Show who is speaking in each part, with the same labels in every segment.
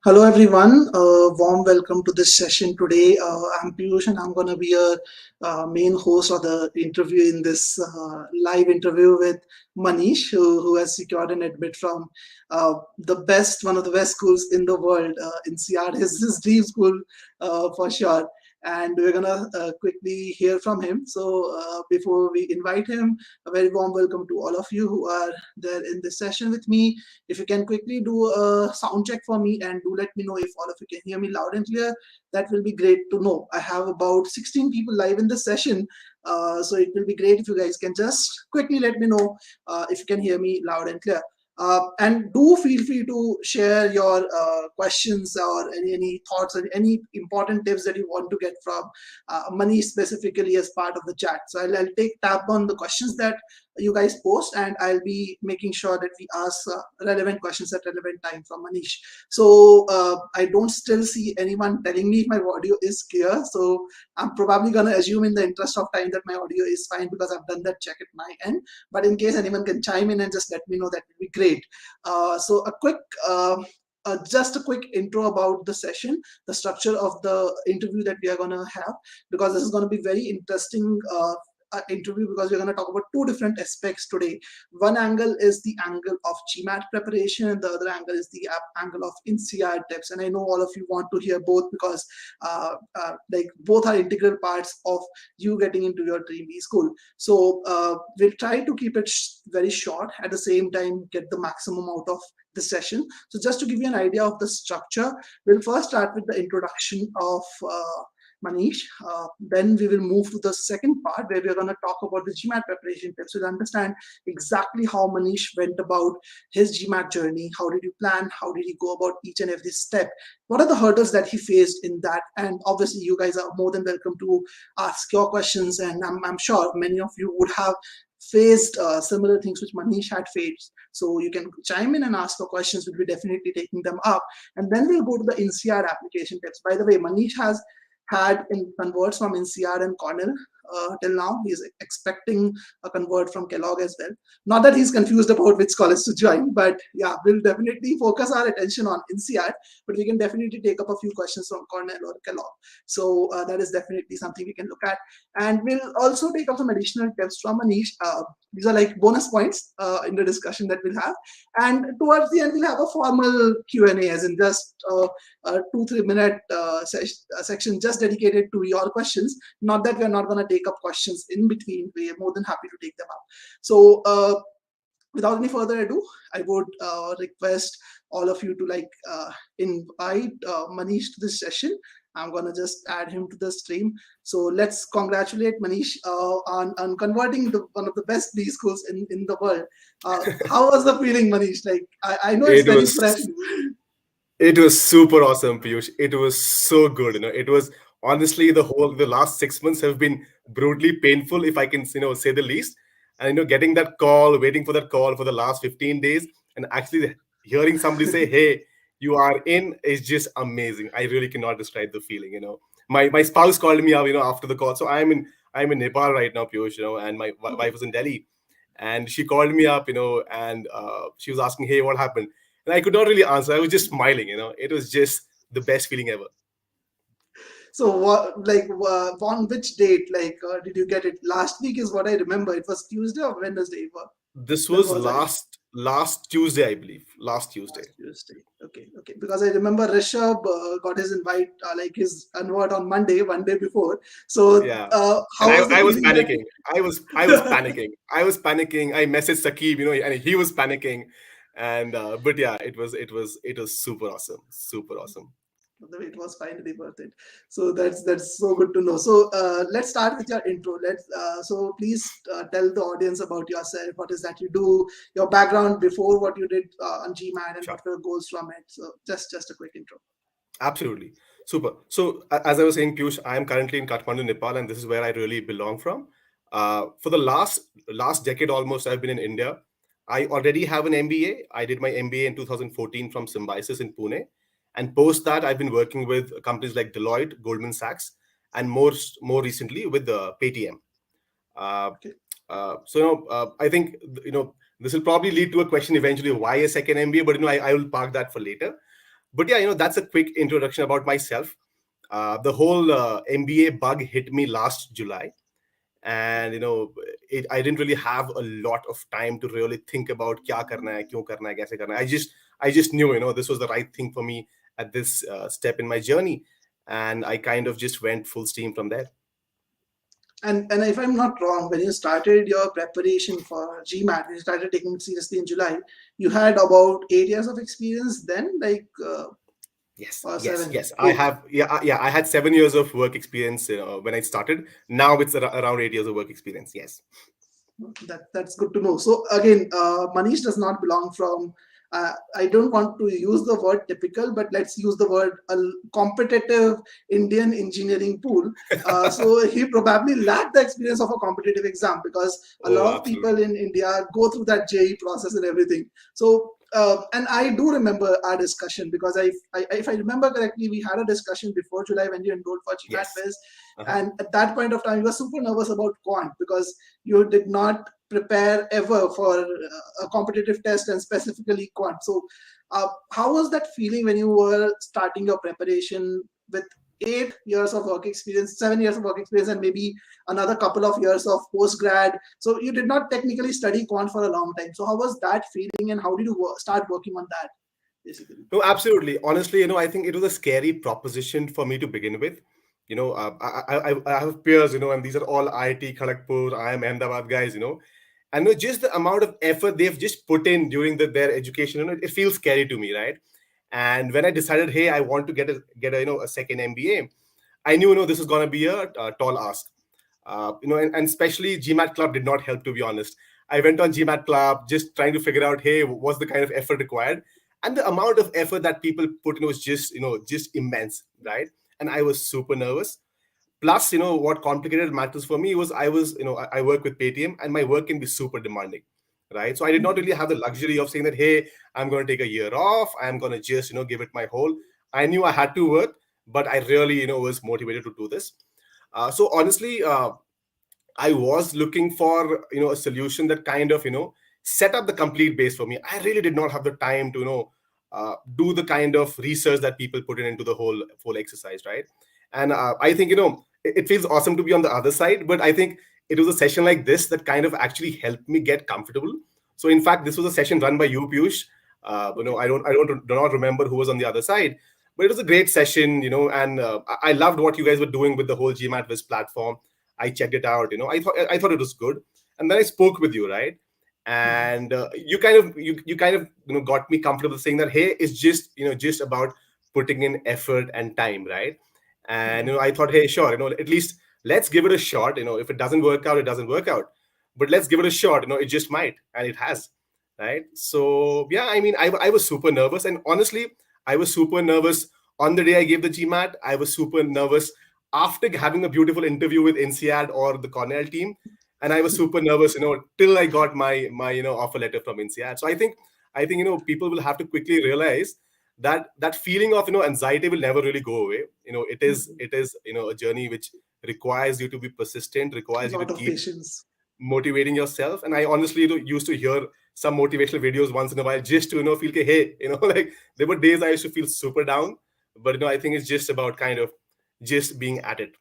Speaker 1: Hello everyone, warm welcome to this session today. I'm Piyush and I'm going to be your main host of the interview in this live interview with Manish, who has secured an admit from one of the best schools in the world, INSEAD, his dream school for sure. And we're going to quickly hear from him. So before we invite him, a very warm welcome to all of you who are there in this session with me. If you can quickly do a sound check for me and do let me know if all of you can hear me loud and clear, that will be great to know. I have about 16 people live in this session, so it will be great if you guys can just quickly let me know if you can hear me loud and clear. And do feel free to share your questions or any thoughts or any important tips that you want to get from Manish specifically as part of the chat. So I'll take tab on the questions that you guys post, and I'll be making sure that we ask relevant questions at relevant time from Manish. So I don't still see anyone telling me if my audio is clear. So I'm probably going to assume in the interest of time that my audio is fine because I've done that check at my end. But in case anyone can chime in and just let me know, that would be great. So just a quick intro about the session, the structure of the interview that we are going to have, because this is going to be very interesting interview because we're going to talk about two different aspects today. One angle is the angle of GMAT preparation, and the other angle is the angle of INSEAD tips. And I know all of you want to hear both because like both are integral parts of you getting into your dream B school. So we'll try to keep it very short, at the same time get the maximum out of the session. So just to give you an idea of the structure, we'll first start with the introduction of Manish. Then we will move to the second part where we're going to talk about the GMAT preparation tips. We'll understand exactly how Manish went about his GMAT journey. How did he plan? How did he go about each and every step? What are the hurdles that he faced in that? And obviously, you guys are more than welcome to ask your questions. And I'm sure many of you would have faced similar things which Manish had faced. So you can chime in and ask for questions. We'll be definitely taking them up. And then we'll go to the INSEAD application tips. By the way, Manish has had in converts from NCR and Cornell till now. He's expecting a convert from Kellogg as well. Not that he's confused about which college to join, but yeah, we'll definitely focus our attention on NCR, but we can definitely take up a few questions from Cornell or Kellogg. So that is definitely something we can look at. And we'll also take up some additional tips from Manish. These are like bonus points in the discussion that we'll have. And towards the end, we'll have a formal Q&A, as in just a 2-3 minute section just dedicated to your questions. Not that we're not going to take up questions in between. We're more than happy to take them up. So without any further ado, I would request all of you to invite Manish to this session. I'm going to just add him to the stream. So let's congratulate Manish on converting one of the best B schools in the world. How was the feeling, Manish? Like, I know it's
Speaker 2: It
Speaker 1: very
Speaker 2: was
Speaker 1: fresh.
Speaker 2: it was super awesome, Piyush. It was so good. It was honestly the last 6 months have been brutally painful, if I can say the least. And getting that call, waiting for that call for the last 15 days, and actually hearing somebody say, "Hey, you are in," is just amazing. I really cannot describe the feeling. My spouse called me up, after the call. So I'm in Nepal right now, Piyush. And my wife was in Delhi, and she called me up, and she was asking, "Hey, what happened?" And I could not really answer. I was just smiling. It was just the best feeling ever.
Speaker 1: So what, on which date, did you get it? Last week is what I remember. It was Tuesday or Wednesday.
Speaker 2: This
Speaker 1: When
Speaker 2: was
Speaker 1: was I?
Speaker 2: last Tuesday, I believe. Last Tuesday.
Speaker 1: Last Tuesday. Okay, okay. Because I remember Rishabh got his invite, his invite on Monday, one day before. So
Speaker 2: Yeah. And
Speaker 1: how was the
Speaker 2: I was
Speaker 1: feeling that?
Speaker 2: panicking. I was panicking. I was panicking. I messaged Sakib, and he was panicking. And but yeah, it was super awesome. Super awesome.
Speaker 1: It was finally worth it. So that's so good to know. So let's start with your intro. So please tell the audience about yourself. What is that you do? Your background before what you did on GMAT, and
Speaker 2: Sure.
Speaker 1: what were the goals from it. So just a quick intro.
Speaker 2: Absolutely. Super. So, as I was saying, Piyush, I am currently in Kathmandu, Nepal, and this is where I really belong from. For the last decade almost, I've been in India. I already have an MBA. I did my MBA in 2014 from Symbiosis in Pune, and post that, I've been working with companies like Deloitte, Goldman Sachs, and more recently with the Paytm. Uh,
Speaker 1: Okay.
Speaker 2: I think this will probably lead to a question eventually: why a second MBA? But I will park that for later. But yeah, that's a quick introduction about myself. The whole MBA bug hit me last July, and I didn't really have a lot of time to really think about kya karna hai, kyun karna hai, kaise karna hai. I just knew this was the right thing for me at this step in my journey, and I kind of just went full steam from there.
Speaker 1: And if I'm not wrong, when you started your preparation for GMAT, you started taking it seriously in July, you had about 8 years of experience then, like
Speaker 2: Yes,
Speaker 1: or
Speaker 2: yes,
Speaker 1: seven,
Speaker 2: yes. I
Speaker 1: eight.
Speaker 2: have, yeah, yeah. I had 7 years of work experience when I started. Now it's around 8 years of work experience. Yes.
Speaker 1: That's good to know. So again, Manish does not belong from. I don't want to use the word typical, but let's use the word competitive Indian engineering pool. So he probably lacked the experience of a competitive exam because a
Speaker 2: Oh,
Speaker 1: lot of people
Speaker 2: absolutely.
Speaker 1: in India go through that JE process and everything. So and I do remember our discussion because if I remember correctly, we had a discussion before July when you enrolled for GMAT
Speaker 2: Yes.
Speaker 1: Quiz,
Speaker 2: Uh-huh.
Speaker 1: and at that point of time, you were super nervous about quant because you did not prepare ever for a competitive test and specifically quant. So, how was that feeling when you were starting your preparation with 8 years of work experience, 7 years of work experience, and maybe another couple of years of post grad? So, you did not technically study quant for a long time. So, how was that feeling, and how did you start working on that basically?
Speaker 2: No, absolutely. Honestly, I think it was a scary proposition for me to begin with. I have peers, and these are all IIT Kharagpur, IIM Ahmedabad guys, and just the amount of effort they've just put in during their education, it feels scary to me, right? And when I decided, hey, I want to get a a second MBA, I knew, this is gonna be a tall ask. And especially GMAT Club did not help, to be honest. I went on GMAT Club just trying to figure out, hey, what's the kind of effort required, and the amount of effort that people put in was just immense, right? And I was super nervous. Plus, what complicated matters for me was I work with Paytm, and my work can be super demanding, right? So I did not really have the luxury of saying that, hey, I'm going to take a year off, I'm going to just give it my whole. I knew I had to work, but I really was motivated to do this. So honestly, I was looking for a solution that kind of set up the complete base for me. I really did not have the time to do the kind of research that people put in into the whole exercise, right? And I think it feels awesome to be on the other side, but I think it was a session like this that kind of actually helped me get comfortable. So in fact, this was a session run by you, Piyush.
Speaker 1: Okay.
Speaker 2: I do not remember who was on the other side, but it was a great session, and I loved what you guys were doing with the whole GMAT Viz platform. I checked it out. I thought it was good, and then I spoke with you, right? And you kind of got me comfortable saying that, hey, it's just about putting in effort and time, right? And I thought, hey, sure, at least let's give it a shot. If it doesn't work out, it doesn't work out, but let's give it a shot. It just might, and it has, right? So yeah, I mean, I was super nervous, and honestly, I was super nervous on the day I gave the GMAT. I was super nervous after having a beautiful interview with INSEAD or the Cornell team, and I was super nervous, till I got my offer letter from INSEAD. So I think people will have to quickly realize that feeling of anxiety will never really go away. It is a journey which requires you to be persistent,
Speaker 1: A
Speaker 2: requires you to
Speaker 1: lot of
Speaker 2: keep
Speaker 1: patience.
Speaker 2: motivating yourself. And I honestly used to hear some motivational videos once in a while just to feel like, hey, like there were days I used to feel super down, but I think it's just about kind of just being at it.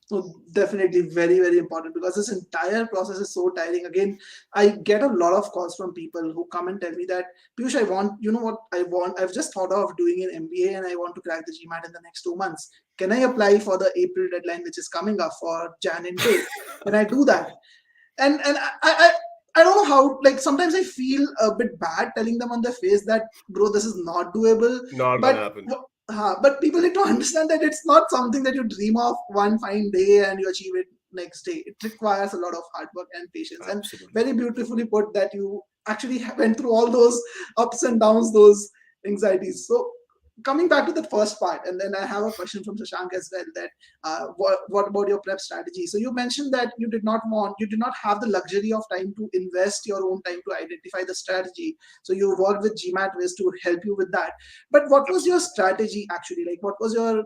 Speaker 1: So definitely very, very important because this entire process is so tiring. Again, I get a lot of calls from people who come and tell me that, Piyush, I want, you know what I want? I've just thought of doing an MBA and I want to crack the GMAT in the next 2 months. Can I apply for the April deadline, which is coming up for Jan intake? Can I do that? And I don't know how, like sometimes I feel a bit bad telling them on their face that, bro, this is not doable.
Speaker 2: Not gonna
Speaker 1: But
Speaker 2: happen.
Speaker 1: but people need to understand that it's not something that you dream of one fine day and you achieve it next day. It requires a lot of hard work and patience. And
Speaker 2: Absolutely.
Speaker 1: very beautifully put that you actually went through all those ups and downs, those anxieties. So coming back to the first part, and then I have a question from Shashank as well. That what about your prep strategy? So you mentioned that you did not have the luxury of time to invest your own time to identify the strategy. So you worked with GMAT Wiz to help you with that. But what was your
Speaker 2: Absolutely.
Speaker 1: strategy actually? Like, what was your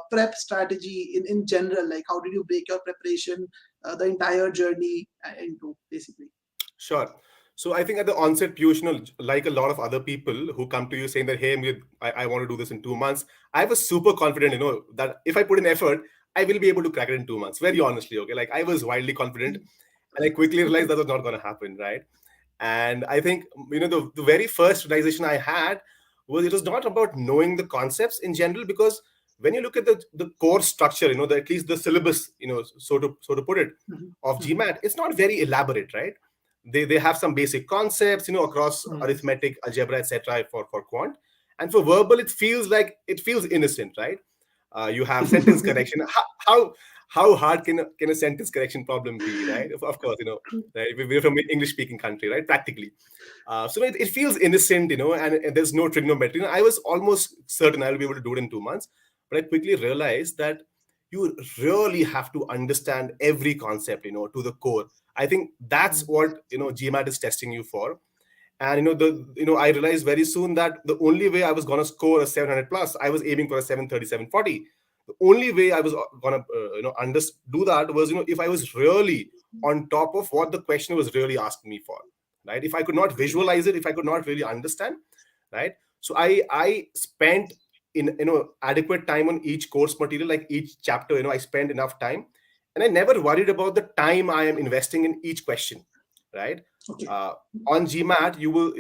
Speaker 1: prep strategy in general? Like, how did you break your preparation, the entire journey into basically?
Speaker 2: Sure. So I think at the onset, Piyush, like a lot of other people who come to you saying that, hey, I want to do this in 2 months, I was super confident, that if I put in effort, I will be able to crack it in 2 months. Very honestly, okay? Like I was wildly confident, and I quickly realized that was not going to happen, right? And I think, the very first realization I had was it was not about knowing the concepts in general, because when you look at the core structure, at least the syllabus, so to put it,
Speaker 1: Mhm,
Speaker 2: of
Speaker 1: mhm,
Speaker 2: GMAT, it's not very elaborate, right? They have some basic concepts, across
Speaker 1: mhm.
Speaker 2: arithmetic, algebra, etc. for quant, and for verbal, it feels innocent, right? You have sentence correction. How hard can a sentence correction problem be, right? Of course, right? We're from an English speaking country, right? Practically. So it feels innocent, and there's no trigonometry. I was almost certain I'll be able to do it in 2 months, but I quickly realized that you really have to understand every concept, to the core. I think that's
Speaker 1: Mhm,
Speaker 2: what GMAT is testing you for. And I realized very soon that the only way I was gonna score a 700 plus, I was aiming for a 730, 740. The only way I was gonna do that was if I was really on top of what the questioner was really asking me for, right? If I could not
Speaker 1: okay.
Speaker 2: visualize it, if I could not really understand, right? So I spent in adequate time on each course material, like each chapter. I spent enough time, and I never worried about the time I am investing in each question, right?
Speaker 1: Okay.
Speaker 2: uh, on GMAT, you will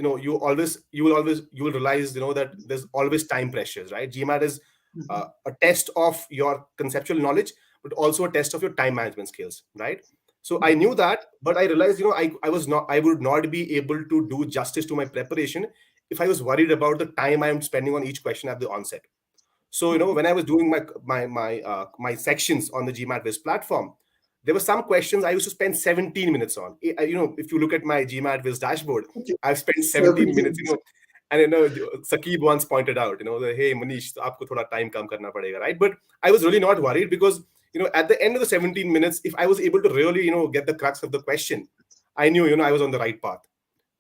Speaker 2: realize that there's always time pressures, right? GMAT is
Speaker 1: Mhm,
Speaker 2: a test of your conceptual knowledge, but also a test of your time management skills, right? So I knew
Speaker 1: mhm,
Speaker 2: that, but I realized I would not be able to do justice to my preparation if I was worried about the time I am spending on each question at the onset. So
Speaker 1: mhm.
Speaker 2: when I was doing my sections on the GMAT Viz platform, there were some questions I used to spend 17 minutes on. If you look at my GMAT Viz dashboard,
Speaker 1: Okay.
Speaker 2: I've spent 17 minutes.
Speaker 1: 17.
Speaker 2: And Sakib once pointed out, that, hey Manish, तो आपको थोड़ा time काम करना पड़ेगा, right? But I was really not worried, because at the end of the 17 minutes, if I was able to really get the crux of the question, I knew I was on the right path,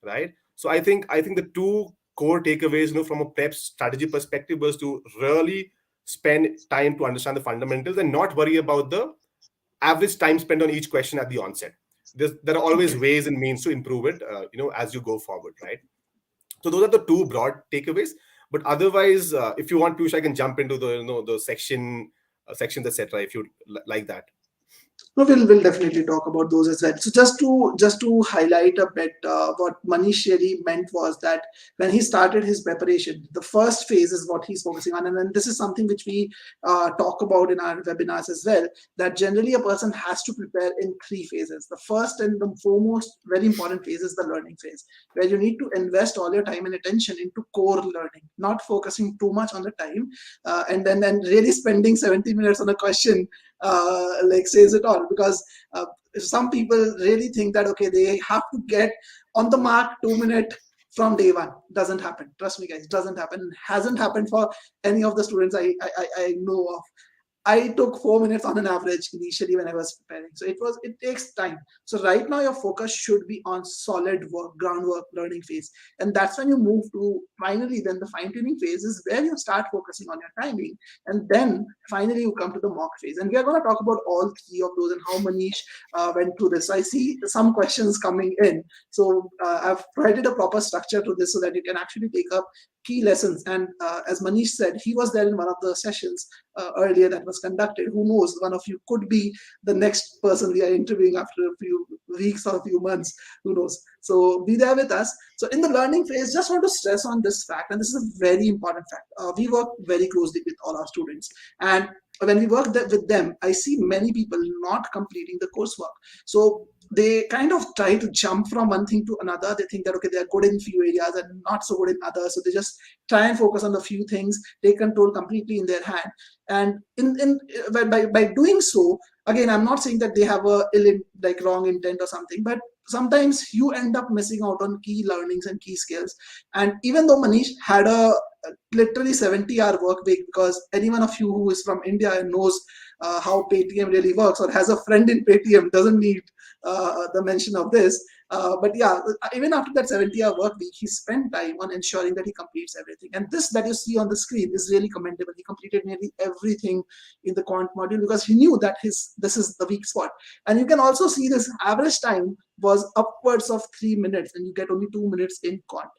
Speaker 2: right? So I think the two core takeaways, from a prep strategy perspective, was to really spend time to understand the fundamentals and not worry about the average time spent on each question at the onset. There are always
Speaker 1: Okay.
Speaker 2: ways and means to improve it, as you go forward, right? So those are the two broad takeaways. But otherwise, if you want, Piyush, I can jump into the sections, etc. If you like that.
Speaker 1: No, we'll definitely talk about those as well. So just to highlight a bit, what Manish really meant was that when he started his preparation, the first phase is what he's focusing on, and then this is something which we talk about in our webinars as well. That generally a person has to prepare in three phases. The first and the foremost very important phase is the learning phase, where you need to invest all your time and attention into core learning, not focusing too much on the time, and then really spending 70 minutes on a question like says it all, because some people really think that okay, they have to get on the mark 2 minute from day one. Doesn't happen, trust me guys, doesn't happen, hasn't happened for any of the students I know of. I took 4 minutes on an average initially when I was preparing. So it takes time. So right now your focus should be on solid work, groundwork, learning phase. And that's when you move to finally then the fine-tuning phase is where you start focusing on your timing. And then finally you come to the mock phase. And we are going to talk about all three of those and how Manish went through this. So I see some questions coming in. So I've provided a proper structure to this so that you can actually take up key lessons. And as Manish said, he was there in one of the sessions earlier that was conducted. Who knows? One of you could be the next person we are interviewing after a few weeks or a few months. Who knows? So be there with us. So in the learning phase, just want to stress on this fact, and this is a very important fact. We work very closely with all our students, and when we work with them, I see many people not completing the coursework. So they kind of try to jump from one thing to another. They think that okay, they're good in few areas and not so good in others. So they just try and focus on the few things, take control completely in their hand. And in by doing so, again, I'm not saying that they have a like wrong intent or something, but sometimes you end up missing out on key learnings and key skills. And even though Manish had a literally 70-hour work week, because anyone of you who is from India and knows how Paytm really works or has a friend in Paytm doesn't need the mention of this. But yeah, even after that 70-hour work week, he spent time on ensuring that he completes everything. And this that you see on the screen is really commendable. He completed nearly everything in the quant module because he knew that this is the weak spot. And you can also see this average time was upwards of 3 minutes, and you get only 2 minutes in quant,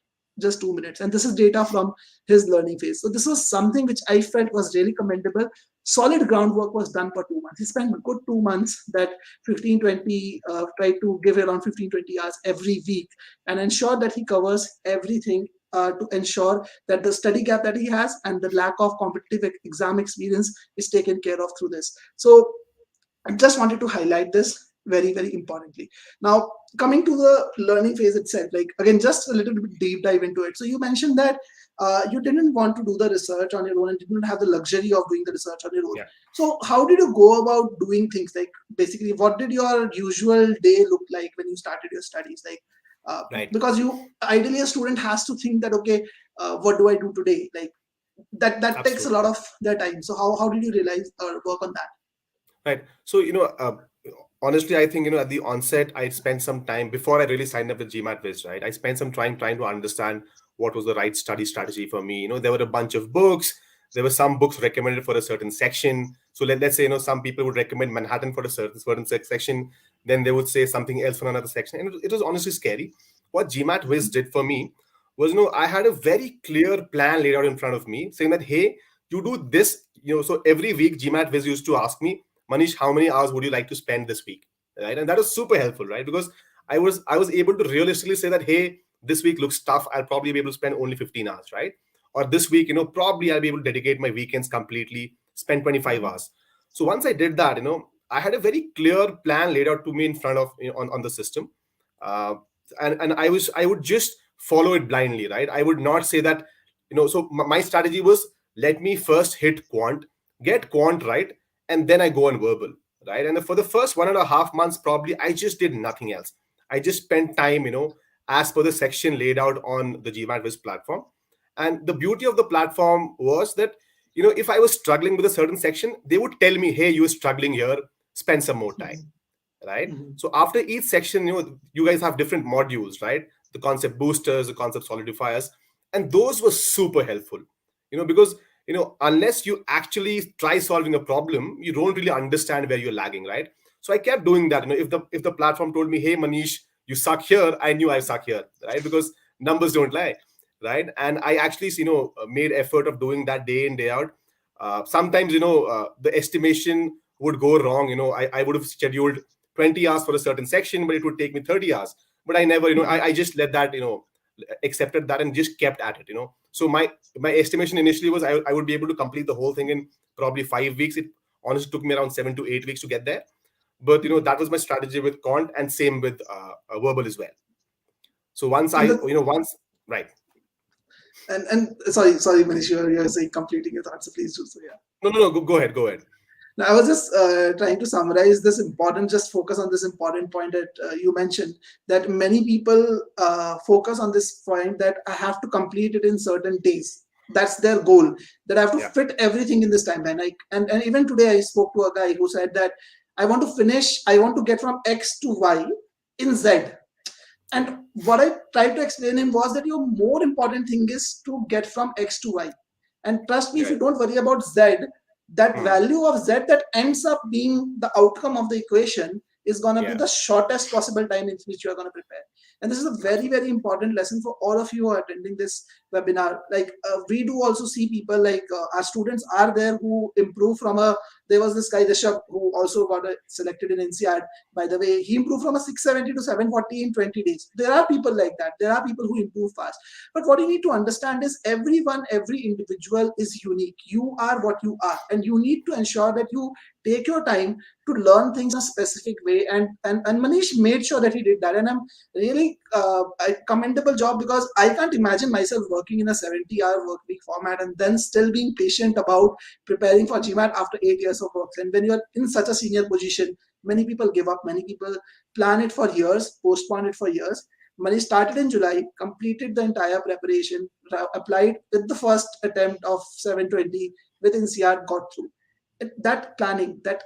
Speaker 1: just 2 minutes. And this is data from his learning phase. So this was something which I felt was really commendable. Solid groundwork was done for 2 months. He spent a good 2 months, that 15 20, tried to give around 15 20 hours every week, and ensure that he covers everything, to ensure that the study gap that he has and the lack of competitive exam experience is taken care of through this. So I just wanted to highlight this very, very importantly. Now, coming to the learning phase itself, like again, just a little bit deep dive into it. So you mentioned that you didn't want to do the research on your own and didn't have the luxury of doing the research on your own.
Speaker 2: Yeah.
Speaker 1: So how did you go about doing things? Like basically, what did your usual day look like when you started your studies? Like
Speaker 2: Right.
Speaker 1: because you ideally a student has to think that okay, what do I do today? Like that takes a lot
Speaker 2: Absolutely.
Speaker 1: of their time. So how did you realize or work on that?
Speaker 2: Right. So, honestly, I think, at the onset, I spent some time before I really signed up with GMAT Viz, right? I spent some time trying to understand what was the right study strategy for me. There were a bunch of books. There were some books recommended for a certain section. So let's say, some people would recommend Manhattan for a certain section. Then they would say something else for another section. And it was honestly scary. What GMAT Viz did for me was, I had a very clear plan laid out in front of me saying that, hey, you do this, so every week GMAT Viz used to ask me, Manish, how many hours would you like to spend this week? Right. And that was super helpful, right? Because I was able to realistically say that, hey, this week looks tough. I'll probably be able to spend only 15 hours, right? Or this week, probably I'll be able to dedicate my weekends completely, spend 25
Speaker 1: Mhm.
Speaker 2: hours. So once I did that, I had a very clear plan laid out to me in front of on the system. Uh, and I would just follow it blindly, right? I would not say that, so my strategy was, let me first hit quant, get quant right, and then I go on verbal, right? And for the first 1.5 months, probably I just did nothing else. I just spent time, as per the section laid out on the GMAT platform. And the beauty of the platform was that, if I was struggling with a certain section, they would tell me, hey, you're struggling here, spend some more time,
Speaker 1: Mhm.
Speaker 2: right?
Speaker 1: Mhm.
Speaker 2: So after each section, you guys have different modules, right? The concept boosters, the concept solidifiers, and those were super helpful, because unless you actually try solving a problem, you don't really understand where you're lagging, right? So I kept doing that. If the platform told me, hey, Manish, you suck here, I knew I suck here, right? Because numbers don't lie, right? And I actually made effort of doing that day in day out. Sometimes the estimation would go wrong. I would have scheduled 20 hours for a certain section, but it would take me 30 hours. But I never, I just let that, accepted that and just kept at it. So my estimation initially was I would be able to complete the whole thing in probably 5 weeks. It honestly took me around 7 to 8 weeks to get there. But
Speaker 1: Mhm.
Speaker 2: that was my strategy with Quant, and same with verbal as well. So once I,
Speaker 1: And the
Speaker 2: once right.
Speaker 1: and sorry, Manish, you're saying completing your thoughts, so please do so. Yeah.
Speaker 2: No, go ahead, go ahead.
Speaker 1: Now, I was just trying to summarize this important, just focus on this important point that you mentioned, that many people focus on this point that I have to complete it in certain days. That's their goal, that I have to
Speaker 2: Yeah,
Speaker 1: fit everything in this timeline. And even today, I spoke to a guy who said that I want to get from X to Y in Z.
Speaker 2: yeah,
Speaker 1: And what I tried to explain him was that your more important thing is to get from X to Y. And trust me, if
Speaker 2: yeah.
Speaker 1: you don't worry about Z, that
Speaker 2: Hmm.
Speaker 1: value of Z that ends up being the outcome of the equation is going to be
Speaker 2: Yeah,
Speaker 1: the shortest possible time in which you are going to prepare. And this is a very,
Speaker 2: absolutely.
Speaker 1: very important lesson for all of you who are attending this webinar. Like we do also see people like our students are there who improve from a, there was this guy Rishabh who also got selected in INSEAD. By the way, he improved from a 670 to 740 in 20 days. There are people like that. There are people who improve fast. But what you need to understand is everyone, every individual is unique. You are what you are. And you need to ensure that you take your time to learn things in a specific way. And Manish made sure that he did that. And I'm really a commendable job, because I can't imagine myself working in a 70-hour work week format and then still being patient about preparing for GMAT after 8 years of work. And when you're in such a senior position, many people give up, many people plan it for years, postpone it for years. Mani started in July, completed the entire preparation, applied with the first attempt of 720 with INSEAD, got through. That planning, that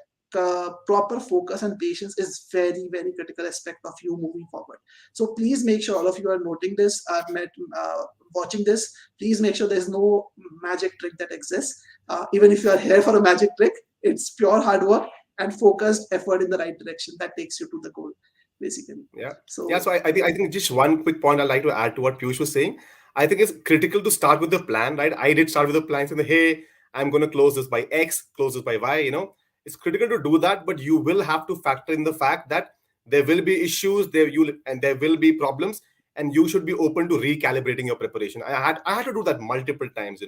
Speaker 1: proper focus and patience is very, very critical aspect of you moving forward. So please make sure all of you are noting this, are watching this. Please make sure there's no magic trick that exists. Even if you are here for a magic trick, it's pure hard work and focused effort in the right direction that takes you to the goal. basically.
Speaker 2: Yeah. Yeah.
Speaker 1: So
Speaker 2: So I think just one quick point I'd like to add to what Piyush was saying. I think it's critical to start with the plan, right? I did start with the plan saying, hey, I'm going to close this by X, close this by Y. It's critical to do that, but you will have to factor in the fact that there will be issues, there will be problems, and you should be open to recalibrating your preparation. I had to do that multiple times.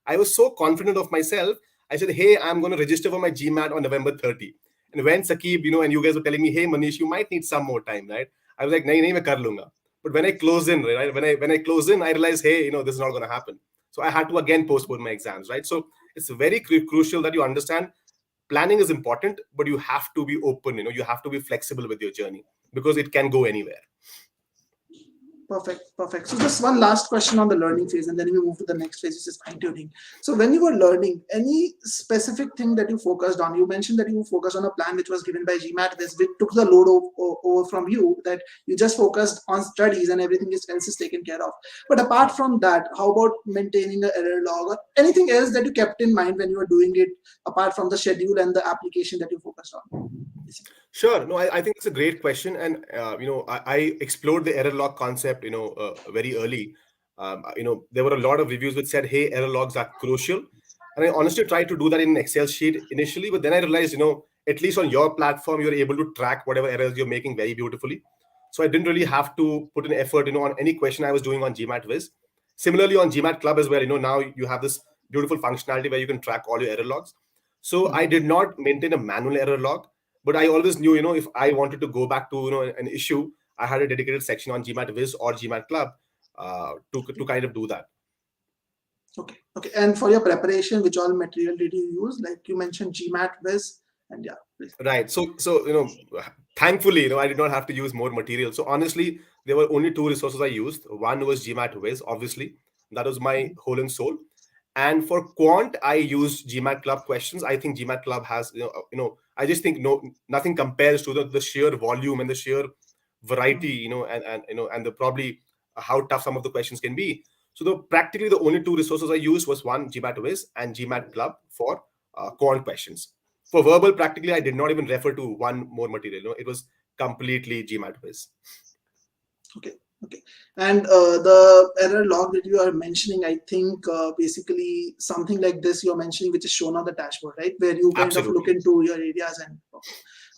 Speaker 2: I was so confident of myself. I said, hey, I'm going to register for my GMAT on November 30. And when Sakib, and you guys were telling me, hey, Manish, you might need some more time, right? I was like, nahi, nahi, main kar lunga. But when I close in, right, when I close in, I realized, hey, this is not going to happen. So I had to again postpone my exams, right? So it's very crucial that you understand planning is important, but you have to be open. You have to be flexible with your journey because it can go anywhere.
Speaker 1: perfect, perfect. So just one last question on the learning phase, and then we move to the next phase, which is fine tuning. So when you were learning, any specific thing that you focused on? You mentioned that you focused on a plan which was given by GMAT. This bit took the load over from you. That you just focused on studies and everything else is taken care of. But apart from that, how about maintaining an error log or anything else that you kept in mind when you were doing it, apart from the schedule and the application that you focused on?
Speaker 2: Sure. No, I think it's a great question. And, I explored the error log concept, very early. There were a lot of reviews which said, hey, error logs are crucial. And I honestly tried to do that in an Excel sheet initially, but then I realized, at least on your platform, you're able to track whatever errors you're making very beautifully. So I didn't really have to put an effort, on any question I was doing on GMAT Viz. Similarly, on GMAT Club as well, now you have this beautiful functionality where you can track all your error logs. So I did not maintain a manual error log, but I always knew, if I wanted to go back to, an issue, I had a dedicated section on GMAT Viz or GMAT Club to kind of do that.
Speaker 1: Okay, okay. And for your preparation, which all material did you use? Like you mentioned GMAT, Viz, and yeah, please.
Speaker 2: Right. So thankfully, I did not have to use more material. So honestly, there were only two resources I used. One was GMAT Viz, obviously. That was my whole and soul. And for quant, I used GMAT Club questions. I think GMAT Club has, I just think nothing compares to the sheer volume and the sheer variety, and the probably how tough some of the questions can be. So practically the only two resources I used was one GMAT Viz and GMAT Club for quant questions. For verbal, practically I did not even refer to one more material. It was completely GMAT Viz.
Speaker 1: Okay, okay. And the error log that you are mentioning, I think basically something like this you're mentioning, which is shown on the dashboard, right? Where you kind of look
Speaker 2: Absolutely.
Speaker 1: into your areas and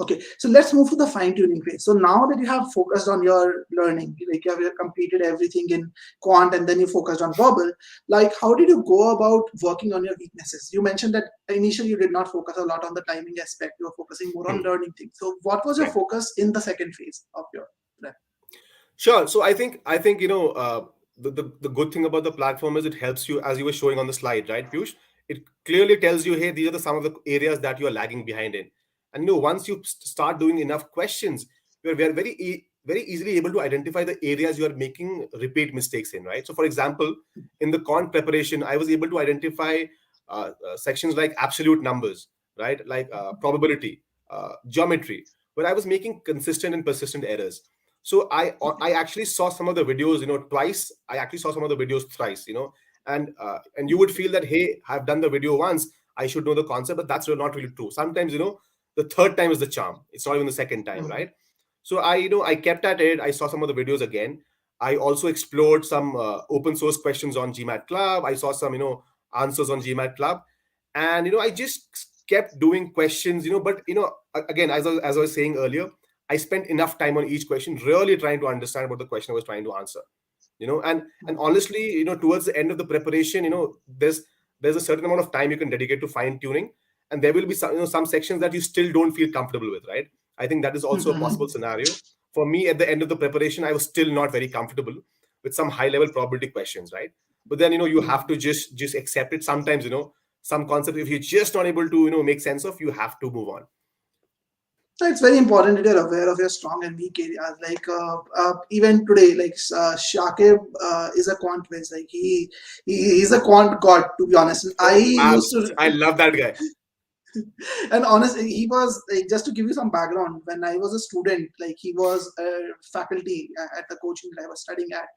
Speaker 1: okay. So let's move to the fine tuning phase. So now that you have focused on your learning, like you have completed everything in quant and then you focused on verbal, like how did you go about working on your weaknesses? You mentioned that initially you did not focus a lot on the timing aspect, you were focusing more on learning things. So what was your
Speaker 2: Right.
Speaker 1: focus in the second phase of your prep?
Speaker 2: Sure. So I think the good thing about the platform is it helps you, as you were showing on the slide, right, Piyush? It clearly tells you, hey, these are some of the areas that you are lagging behind in. And once you start doing enough questions, you're very easily able to identify the areas you are making repeat mistakes in, right? So, for example, in the con preparation, I was able to identify sections like absolute numbers, right, like probability, geometry, where I was making consistent and persistent errors. So I actually saw some of the videos, twice. I actually saw some of the videos thrice, and you would feel that, hey, I've done the video once, I should know the concept, but that's not really true. Sometimes, the third time is the charm. It's not even the second time,
Speaker 1: Mhm.
Speaker 2: right? So I kept at it. I saw some of the videos again. I also explored some open source questions on GMAT Club. I saw some, answers on GMAT Club, and I just kept doing questions, but again, as I was saying earlier, I spent enough time on each question, really trying to understand what the question I was trying to answer. And honestly, towards the end of the preparation, there's a certain amount of time you can dedicate to fine tuning, and there will be some sections that you still don't feel comfortable with, right? I think that is also a possible
Speaker 1: Mhm.
Speaker 2: scenario. For me, at the end of the preparation, I was still not very comfortable with some high level probability questions, right? But then you have to just accept it. Sometimes some concepts, if you're just not able to make sense of, you have to move on.
Speaker 1: So it's very important that you're aware of your strong and weak areas. Like even today, like Shakib is a quant whiz. Like he's a quant god, to be honest. I
Speaker 2: Oh,
Speaker 1: used to
Speaker 2: I love that guy.
Speaker 1: and honestly, he was like, just to give you some background, when I was a student, like he was a faculty at the coaching that I was studying at,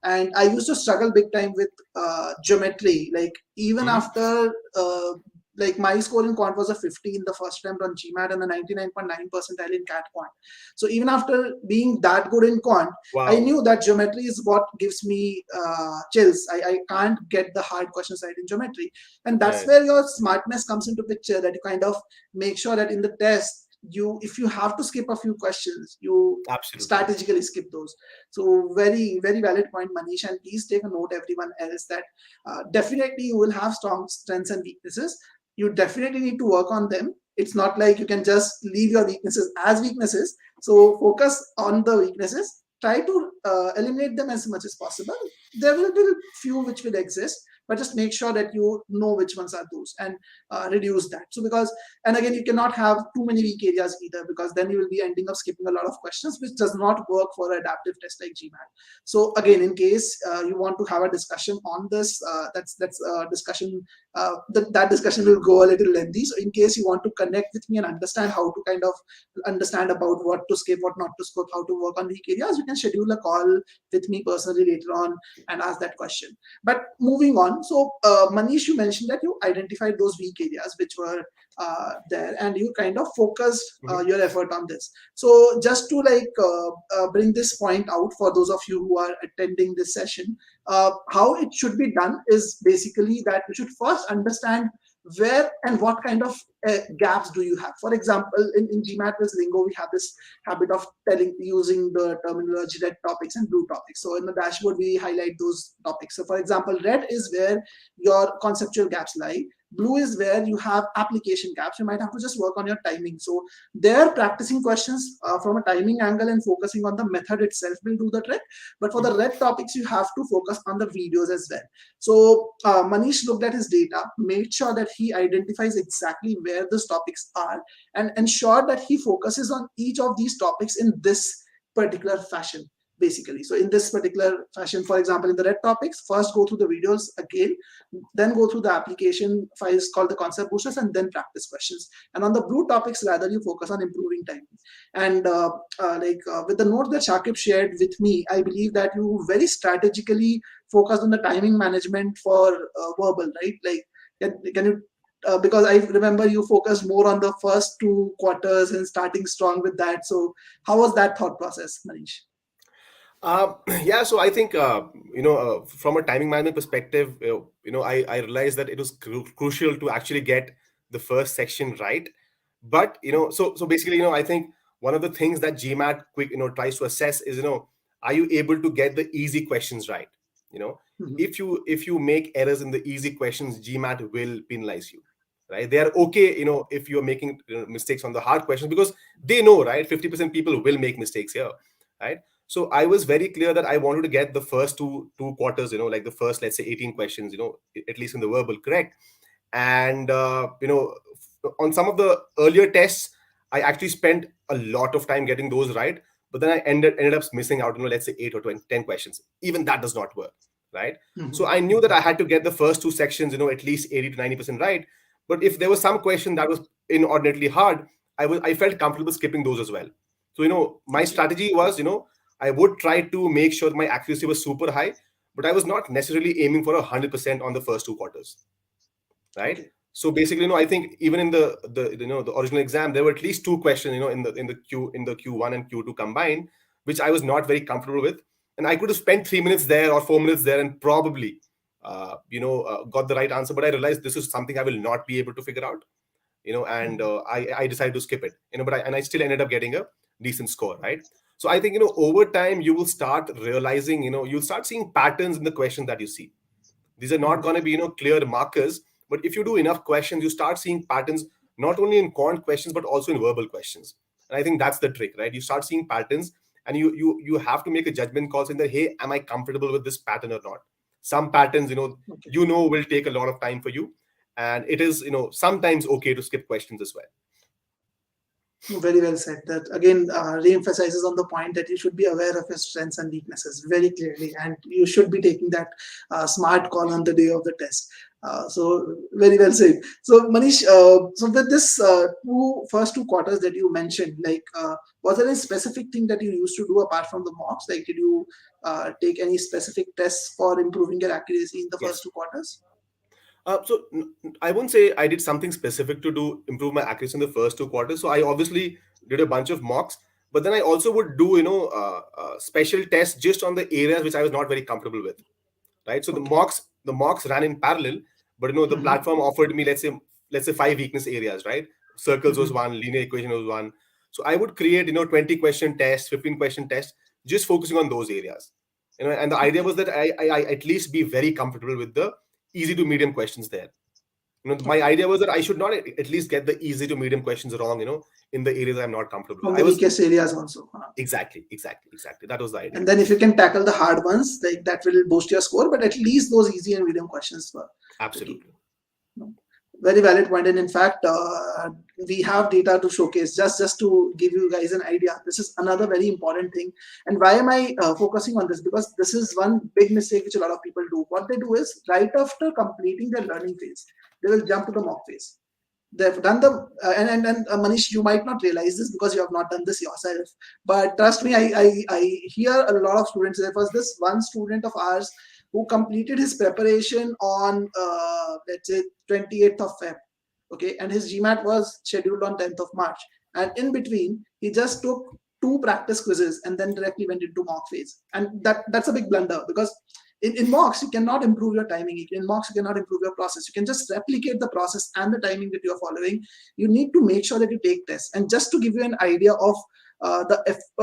Speaker 1: and I used to struggle big time with geometry. Like even
Speaker 2: Mhm.
Speaker 1: after like my score in quant was a 50 in the first attempt on GMAT and a 99.9 percentile in cat quant. So even after being that good in quant, I
Speaker 2: Wow.
Speaker 1: knew that geometry is what gives me chills. I can't get the hard questions right in geometry. And that's
Speaker 2: Right.
Speaker 1: where your smartness comes into picture, that you kind of make sure that in the test, you, if you have to skip a few questions, you
Speaker 2: Absolutely.
Speaker 1: strategically skip those. So very, very valid point, Manish. And please take a note, everyone else, that definitely you will have strong strengths and weaknesses. You definitely need to work on them. It's not like you can just leave your weaknesses as weaknesses. So focus on the weaknesses. Try to eliminate them as much as possible. There will be few which will exist, but just make sure that you know which ones are those, and reduce that. So because, and again, you cannot have too many weak areas either, because then you will be ending up skipping a lot of questions, which does not work for an adaptive test like GMAT. So again, in case you want to have a discussion on this, that's a discussion. That discussion will go a little lengthy. So in case you want to connect with me and understand how to kind of understand about what to skip, what not to skip, how to work on weak areas, you can schedule a call with me personally later on and ask that question. But moving on, so Manish, you mentioned that you identified those weak areas which were there, and you kind of focused
Speaker 2: Mhm.
Speaker 1: your effort on this. So just to like bring this point out for those of you who are attending this session, how it should be done is basically that we should first understand where and what kind of gaps do you have. For example, in GMAT with Lingo, we have this habit of using the terminology red topics and blue topics. So in the dashboard, we highlight those topics. So for example, red is where your conceptual gaps lie. Blue is where you have application gaps. You might have to just work on your timing. So there, practicing questions from a timing angle and focusing on the method itself will do the trick. But for the
Speaker 2: Mhm.
Speaker 1: red topics, you have to focus on the videos as well. So Manish looked at his data, made sure that he identifies exactly where those topics are, and ensure that he focuses on each of these topics in this particular fashion, basically. So in this particular fashion, for example, in the red topics, first go through the videos again, then go through the application files called the concept boosters, and then practice questions. And on the blue topics, rather, you focus on improving timing. And with the note that Shakib shared with me, I believe that you very strategically focused on the timing management for verbal, right? Like, can you because I remember you focused more on the first two quarters and starting strong with that. So how was that thought process, Manish?
Speaker 2: Yeah, so I think from a timing management perspective, I realized that it was crucial to actually get the first section right. But so basically, I think one of the things that GMAT quick tries to assess is, are you able to get the easy questions right? You know,
Speaker 1: Mhm.
Speaker 2: if you make errors in the easy questions, GMAT will penalize you, right? They are okay, if you're making mistakes on the hard questions, because they know, right, 50% people will make mistakes here, right? So I was very clear that I wanted to get the first two quarters, like the first, let's say, 18 questions, at least in the verbal, correct. And on some of the earlier tests, I actually spent a lot of time getting those right, but then I ended up missing out, let's say 8 or 20, 10 questions. Even that does not work, right? So
Speaker 1: Mhm.
Speaker 2: I knew that I had to get the first two sections, at least 80 to 90% right. But if there was some question that was inordinately hard, I felt comfortable skipping those as well. So my
Speaker 1: Okay.
Speaker 2: strategy was, I would try to make sure my accuracy was super high, but I was not necessarily aiming for 100% on the first two quarters, right?
Speaker 1: Okay.
Speaker 2: So basically, I think even in the original exam, there were at least two questions, in the Q1 and Q2 combined, which I was not very comfortable with, and I could have spent 3 minutes there or 4 minutes there and probably, got the right answer. But I realized this is something I will not be able to figure out, and
Speaker 1: Mhm.
Speaker 2: I decided to skip it, but I still ended up getting a decent score, right? So I think, over time you will start realizing, you'll start seeing patterns in the questions that you see. These are not
Speaker 1: Mhm.
Speaker 2: going to be, clear markers, but if you do enough questions, you start seeing patterns, not only in quant questions but also in verbal questions. And I think that's the trick, right? You start seeing patterns, and you have to make a judgment call saying that, hey, am I comfortable with this pattern or not? Some patterns,
Speaker 1: Okay.
Speaker 2: will take a lot of time for you, and it is, sometimes okay to skip questions as well.
Speaker 1: Very well said. That again re-emphasizes on the point that you should be aware of your strengths and weaknesses very clearly, and you should be taking that smart call on the day of the test. So very well said. So Manish, so with this first two quarters that you mentioned, like was there any specific thing that you used to do apart from the mocks? Like, did you take any specific tests for improving your accuracy in the first
Speaker 2: Yes.
Speaker 1: two quarters?
Speaker 2: I won't say I did something specific to do improve my accuracy in the first 2 quarters. So I obviously did a bunch of mocks, but then I also would do special tests just on the areas which I was not very comfortable with, right? So the
Speaker 1: Okay.
Speaker 2: mocks ran in parallel, but the
Speaker 1: Mm-hmm.
Speaker 2: platform offered me, let's say five weakness areas, right? Circles was
Speaker 1: Mm-hmm.
Speaker 2: one, linear equation was one. So I would create 20 question tests, 15 question tests, just focusing on those areas. And the idea
Speaker 1: Okay.
Speaker 2: was that I at least be very comfortable with the easy to medium questions there. My
Speaker 1: Okay.
Speaker 2: idea was that I should not at least get the easy to medium questions wrong, in the areas I'm not comfortable with.
Speaker 1: From
Speaker 2: I
Speaker 1: the
Speaker 2: was
Speaker 1: weakest areas also.
Speaker 2: exactly. That was the idea.
Speaker 1: And then if you can tackle the hard ones, like that will boost your score. But at least those easy and medium questions were tricky.
Speaker 2: Absolutely.
Speaker 1: No. Very valid point. And in fact, we have data to showcase. Just to give you guys an idea, this is another very important thing. And why am I focusing on this? Because this is one big mistake which a lot of people do. What they do is right after completing their learning phase, they will jump to the mock phase. They've done the and Manish, you might not realize this because you have not done this yourself, but trust me, I hear a lot of students. There was this one student of ours who completed his preparation on let's say 28th of Feb, okay, and his GMAT was scheduled on 10th of March, and in between he just took two practice quizzes and then directly went into mock phase, and that's a big blunder because in mocks you cannot improve your timing. In mocks you cannot improve your process. You can just replicate the process and the timing that you are following. You need to make sure that you take tests. And just to give you an idea of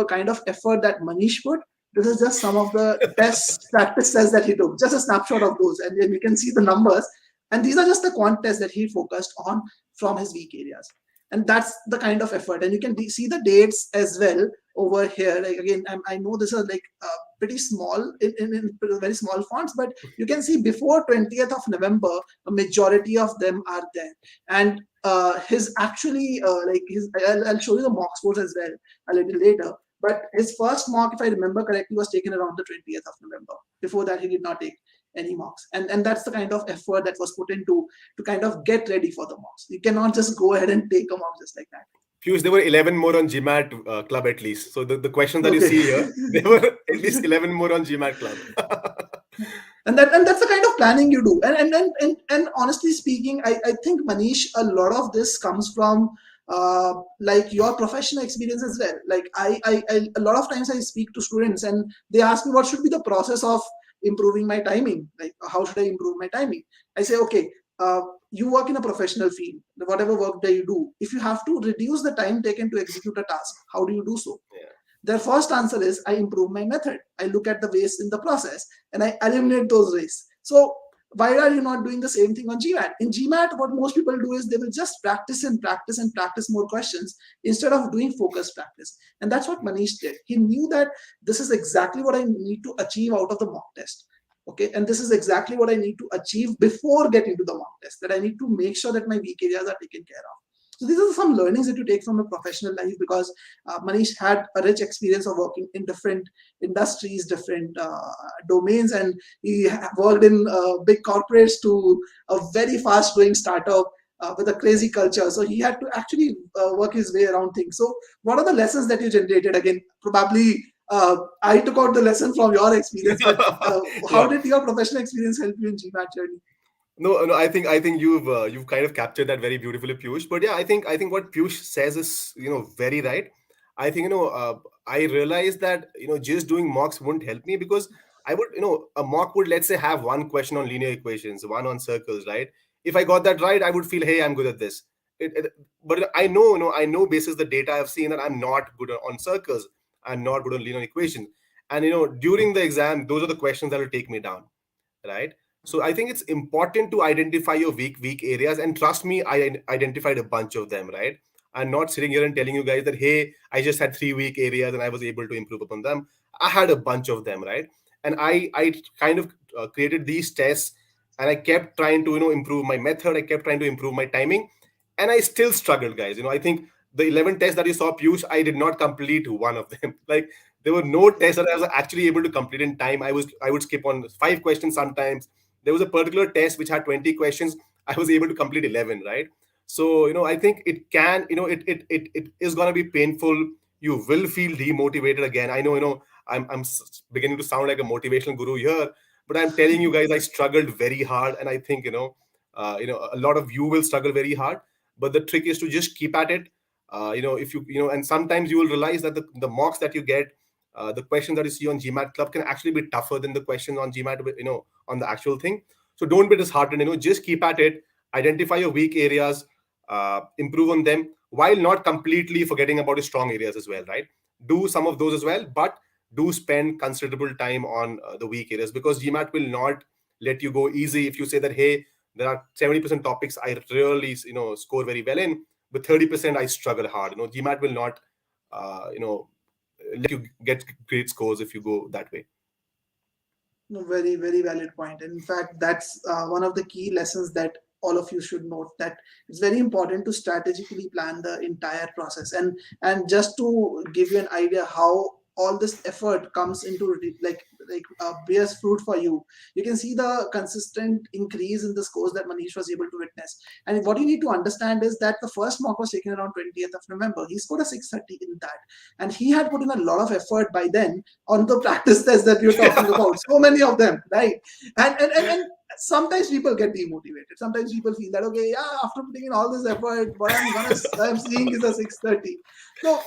Speaker 1: kind of effort that Manish put, this is just some of the tests, practice tests that he took, just a snapshot of those, and then you can see the numbers. And these are just the quant tests that he focused on from his weak areas. And that's the kind of effort. And you can see the dates as well over here. Like again, I know this is like pretty small in very small fonts, but you can see before 20th of November, a majority of them are there. And his actually like his, I'll show you the mock scores as well a little later. But his first mock, if I remember correctly, was taken around the 20th of November. Before that, he did not take any mocks, and that's the kind of effort that was put into to kind of get ready for the mocks. You cannot just go ahead and take a mock just like that.
Speaker 2: Piyush, there were 11 more on GMAT Club at least. So the questions that you
Speaker 1: Okay.
Speaker 2: see here, there were at least 11 more on GMAT Club.
Speaker 1: And that's the kind of planning you do. And honestly speaking, I think Manish, a lot of this comes from like your professional experience as well. Like I a lot of times I speak to students and they ask me what should be the process of improving my timing. Like how should I improve my timing? I say, okay, you work in a professional field, whatever work that you do, if you have to reduce the time taken to execute a task, how do you do so?
Speaker 2: Yeah.
Speaker 1: Their first answer is I improve my method. I look at the waste in the process and I eliminate those wastes. So why are you not doing the same thing on GMAT? In GMAT, what most people do is they will just practice and practice and practice more questions instead of doing focused practice. And that's what Manish did. He knew that this is exactly what I need to achieve out of the mock test. Okay, and this is exactly what I need to achieve before getting to the mock test. That I need to make sure that my weak areas are taken care of. So these are some learnings that you take from a professional life because Manish had a rich experience of working in different industries, different domains, and he worked in big corporates to a very fast growing startup with a crazy culture. So he had to actually work his way around things. So what are the lessons that you generated? Again, probably I took out the lesson from your experience, but how
Speaker 2: Yeah.
Speaker 1: did your professional experience help you in GMAT journey?
Speaker 2: No. I think you've kind of captured that very beautifully, Piyush. But yeah, I think what Piyush says is very right. I think I realized that just doing mocks wouldn't help me because I would a mock would, let's say, have one question on linear equations, one on circles, right? If I got that right, I would feel, hey, I'm good at this. But I know basis the data I've seen that I'm not good on circles. I'm not good on linear equations. And during the exam, those are the questions that will take me down, right? So I think it's important to identify your weak areas, and trust me, I identified a bunch of them, right? I'm not sitting here and telling you guys that, hey, I just had three weak areas and I was able to improve upon them. I had a bunch of them, right? And I kind of created these tests, and I kept trying to improve my method. I kept trying to improve my timing, and I still struggled, guys. I think the 11 tests that you saw, Piyush, I did not complete one of them. Like, there were no tests that I was actually able to complete in time. I would skip on 5 questions sometimes. There was a particular test which had 20 questions. I was able to complete 11, right? So I think it can it is going to be painful. You will feel demotivated again. I know, I'm beginning to sound like a motivational guru here, but I'm telling you guys, I struggled very hard, and I think A lot of you will struggle very hard, but the trick is to just keep at it. If and sometimes you will realize that the mocks that you get, the questions that you see on GMAT Club can actually be tougher than the questions on GMAT, on the actual thing. So don't be disheartened. Just keep at it. Identify your weak areas, improve on them, while not completely forgetting about your strong areas as well, right? Do some of those as well, but do spend considerable time on the weak areas, because GMAT will not let you go easy. If you say that, hey, there are 70% topics I really score very well in, but 30% I struggle hard. GMAT will not let you get great scores if you go that way.
Speaker 1: No, very, very valid point. And in fact, that's one of the key lessons that all of you should note, that it's very important to strategically plan the entire process. And just to give you an idea how all this effort comes into bears fruit for you, you can see the consistent increase in the scores that Manish was able to witness. And what you need to understand is that the first mock was taken around 20th of November. He scored a 630 in that, and he had put in a lot of effort by then on the practice tests that you're talking about. So many of them, right? And sometimes people get demotivated. Sometimes people feel that, okay, yeah, after putting in all this effort, what I'm seeing is a 630. So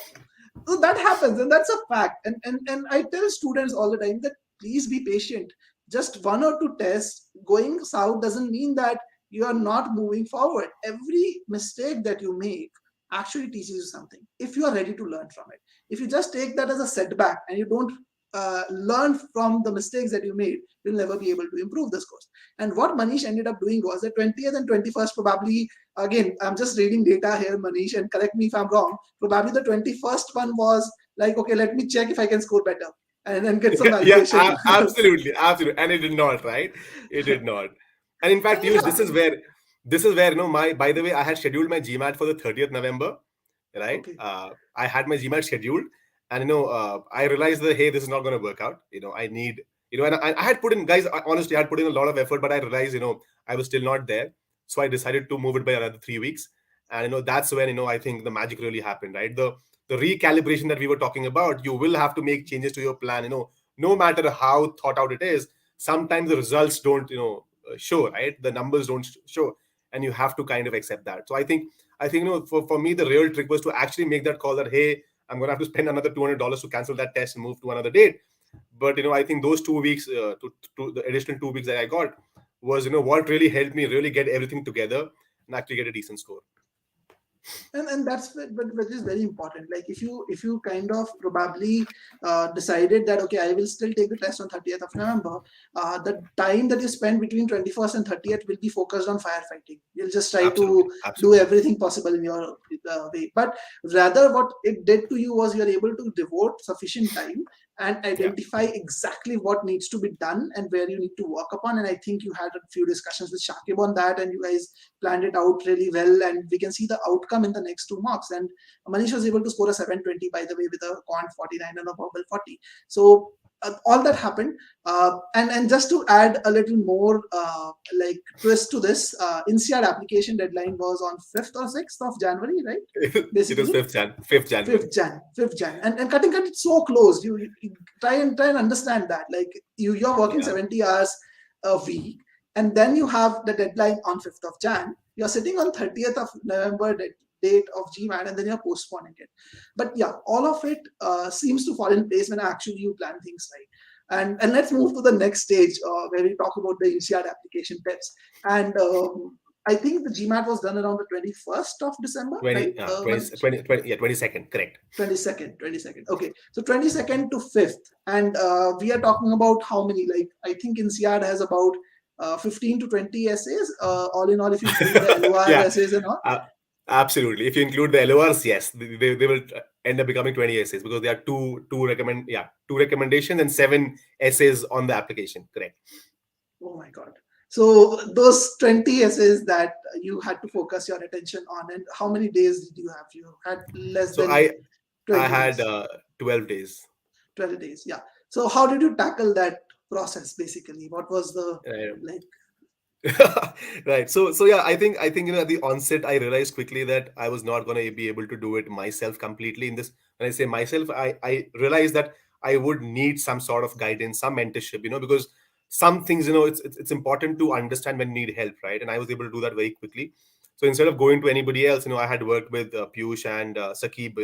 Speaker 1: so that happens, and that's a fact. And I tell students all the time that please be patient. Just one or two tests going south doesn't mean that you are not moving forward. Every mistake that you make actually teaches you something if you are ready to learn from it. If you just take that as a setback and you don't learn from the mistakes that you made, you'll never be able to improve this course. And what Manish ended up doing was that 20th and 21st, probably, again, I'm just reading data here, Manish, and correct me if I'm wrong, probably the 21st one was like, okay, let me check if I can score better and then get some
Speaker 2: Yeah,
Speaker 1: validation.
Speaker 2: absolutely, absolutely, and it did not, right? It did not. And in fact, Piyush,
Speaker 1: Yeah.
Speaker 2: this is where my, by the way, I had scheduled my GMAT for the 30th November, right?
Speaker 1: Okay.
Speaker 2: I had my GMAT scheduled, and I realized that, hey, this is not going to work out. I need, and I had put in, guys, honestly, I had put in a lot of effort, but I realized, I was still not there. So I decided to move it by another 3 weeks. And that's when, I think the magic really happened, right? The recalibration that we were talking about, you will have to make changes to your plan. No matter how thought out it is, sometimes the results don't show, right? The numbers don't show, and you have to kind of accept that. So I think for me, the real trick was to actually make that call that, hey, I'm going to have to spend another $200 to cancel that test and move to another date. But I think those 2 weeks, to the additional 2 weeks that I got, was what really helped me really get everything together and actually get a decent score.
Speaker 1: And that's which is very important. Like if you kind of probably decided that, okay, I will still take the test on 30th of November, the time that you spend between 21st and 30th will be focused on firefighting. You'll just try
Speaker 2: Absolutely,
Speaker 1: to do
Speaker 2: absolutely.
Speaker 1: everything possible in your way. But rather, what it did to you was you're able to devote sufficient time and
Speaker 2: Yeah.
Speaker 1: identify exactly what needs to be done and where you need to work upon. And I think you had a few discussions with Shakib on that, and you guys planned it out really well. And we can see the outcome in the next two marks. And Manish was able to score a 720, by the way, with a quant 49 and a verbal 40. So all that happened. And just to add a little more like twist to this, INSEAD application deadline was on 5th or 6th of January, right?
Speaker 2: It was
Speaker 1: Basically.
Speaker 2: 5th January.
Speaker 1: 5th Jan, and cutting it so close. You try and understand that, like you're working
Speaker 2: Yeah.
Speaker 1: 70 hours a week, and then you have the deadline on 5th of Jan. You're sitting on 30th of November date of GMAT, and then you're postponing it. But yeah, all of it seems to fall in place when actually you plan things right. And let's move to the next stage where we talk about the INSEAD application tips. And I think the GMAT was done around the 21st of December, right?
Speaker 2: 20, 20, 20, 20, yeah, 22nd, correct.
Speaker 1: 22nd, 22nd. Okay, so 22nd to 5th, and we are talking about how many? Like I think INSEAD has about 15 to 20 essays, all in all, if you include the LOR
Speaker 2: Yeah,
Speaker 1: essays and all.
Speaker 2: uh, absolutely. If you include the LORs, yes, they will end up becoming 20 essays, because there are two recommendations and 7 essays on the application, correct.
Speaker 1: Oh my God. So those 20 essays that you had to focus your attention on, and how many days did you have? You had less
Speaker 2: So
Speaker 1: than
Speaker 2: I
Speaker 1: 20
Speaker 2: had
Speaker 1: days,
Speaker 2: 12 days.
Speaker 1: 12 days. Yeah. So how did you tackle that process basically? What was the
Speaker 2: Uh,
Speaker 1: like?
Speaker 2: right. So yeah, I think at the onset I realized quickly that I was not going to be able to do it myself completely. In this, when I say myself, I realized that I would need some sort of guidance, some mentorship, because some things, it's important to understand when you need help, right? And I was able to do that very quickly. So instead of going to anybody else, I had worked with Piyush and Sakib,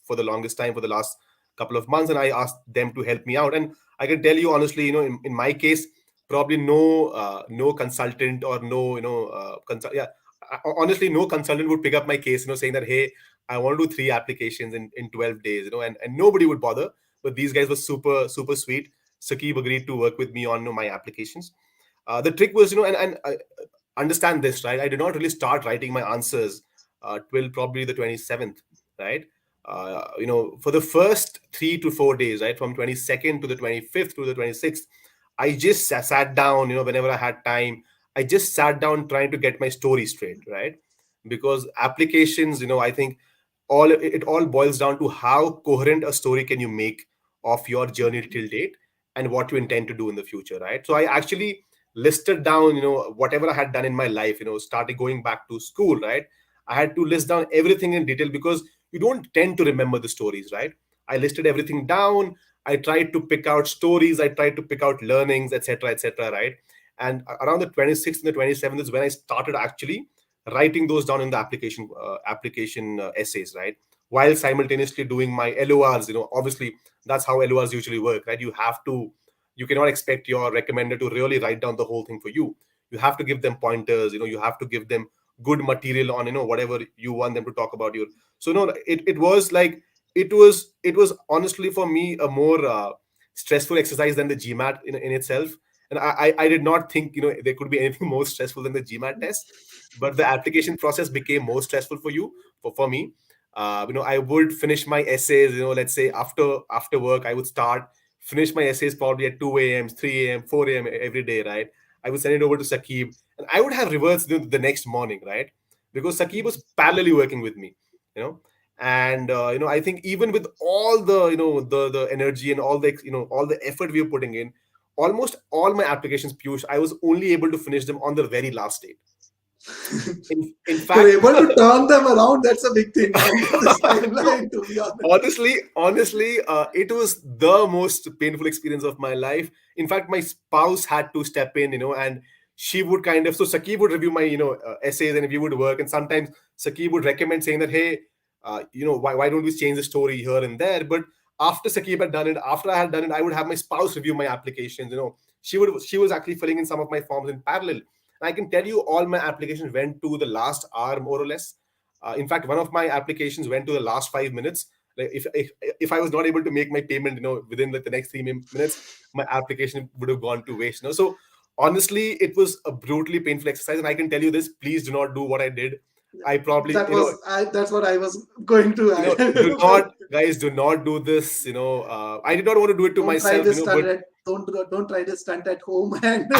Speaker 2: for the longest time, for the last couple of months, and I asked them to help me out. And I can tell you honestly, in my case, probably no consultant or no, yeah, honestly, no consultant would pick up my case, saying that, hey, I want to do 3 applications in 12 days, and nobody would bother. But these guys were super, super sweet. Sakib agreed to work with me on my applications. The trick was, and understand this, right? I did not really start writing my answers till probably the 27th, right? For the first 3 to 4 days, right, from 22nd to the 25th to the 26th, I just sat down, whenever I had time. I just sat down trying to get my story straight, right? Because applications, I think it all boils down to how coherent a story can you make of your journey till date and what you intend to do in the future, right? So I actually listed down, whatever I had done in my life, started going back to school, right? I had to list down everything in detail because you don't tend to remember the stories, right? I listed everything down. I tried to pick out stories. I tried to pick out learnings, etc., right? And around the 26th and the 27th is when I started actually writing those down in the application essays, right? While simultaneously doing my LORs, obviously that's how LORs usually work, right? You cannot expect your recommender to really write down the whole thing for you. You have to give them pointers, you have to give them good material on, whatever you want them to talk about your. So no, it was like, it was honestly for me a more stressful exercise than the GMAT in itself. And I did not think, there could be anything more stressful than the GMAT test. But the application process became more stressful for you, for me. I would finish my essays, let's say after work. I would start finish my essays probably at 2 a.m., 3 a.m., 4 a.m. every day, right? I would send it over to Sakib, and I would have reverts the next morning, right? Because Sakib was parallelly working with me, you know. And I think even with all the the energy and all the effort we were putting in, almost all my applications, Piyush, I was only able to finish them on the very last day. In
Speaker 1: You're
Speaker 2: fact,
Speaker 1: able to turn them around. That's a big thing out of this
Speaker 2: no,
Speaker 1: timeline, to be honest.
Speaker 2: honestly, it was the most painful experience of my life. In fact, my spouse had to step in, and she would kind of, so Sakib would review my essays, and if you would work, and sometimes Sakib would recommend, saying that, hey, why don't we change the story here and there. But after Sakib had done it, after I had done it, I would have my spouse review my applications. She was actually filling in some of my forms in parallel. And I can tell you, all my applications went to the last hour, more or less. In fact, one of my applications went to the last 5 minutes. Like, if I was not able to make my payment, within like the next 3 minutes, my application would have gone to waste. So honestly, it was a brutally painful exercise, and I can tell you this: please do not do what I did. I probably,
Speaker 1: That's what I was going to add.
Speaker 2: do not, guys, do not do this. I did not want to do it to
Speaker 1: Don't try
Speaker 2: myself,
Speaker 1: this
Speaker 2: but
Speaker 1: stunt at don't try this stunt at home and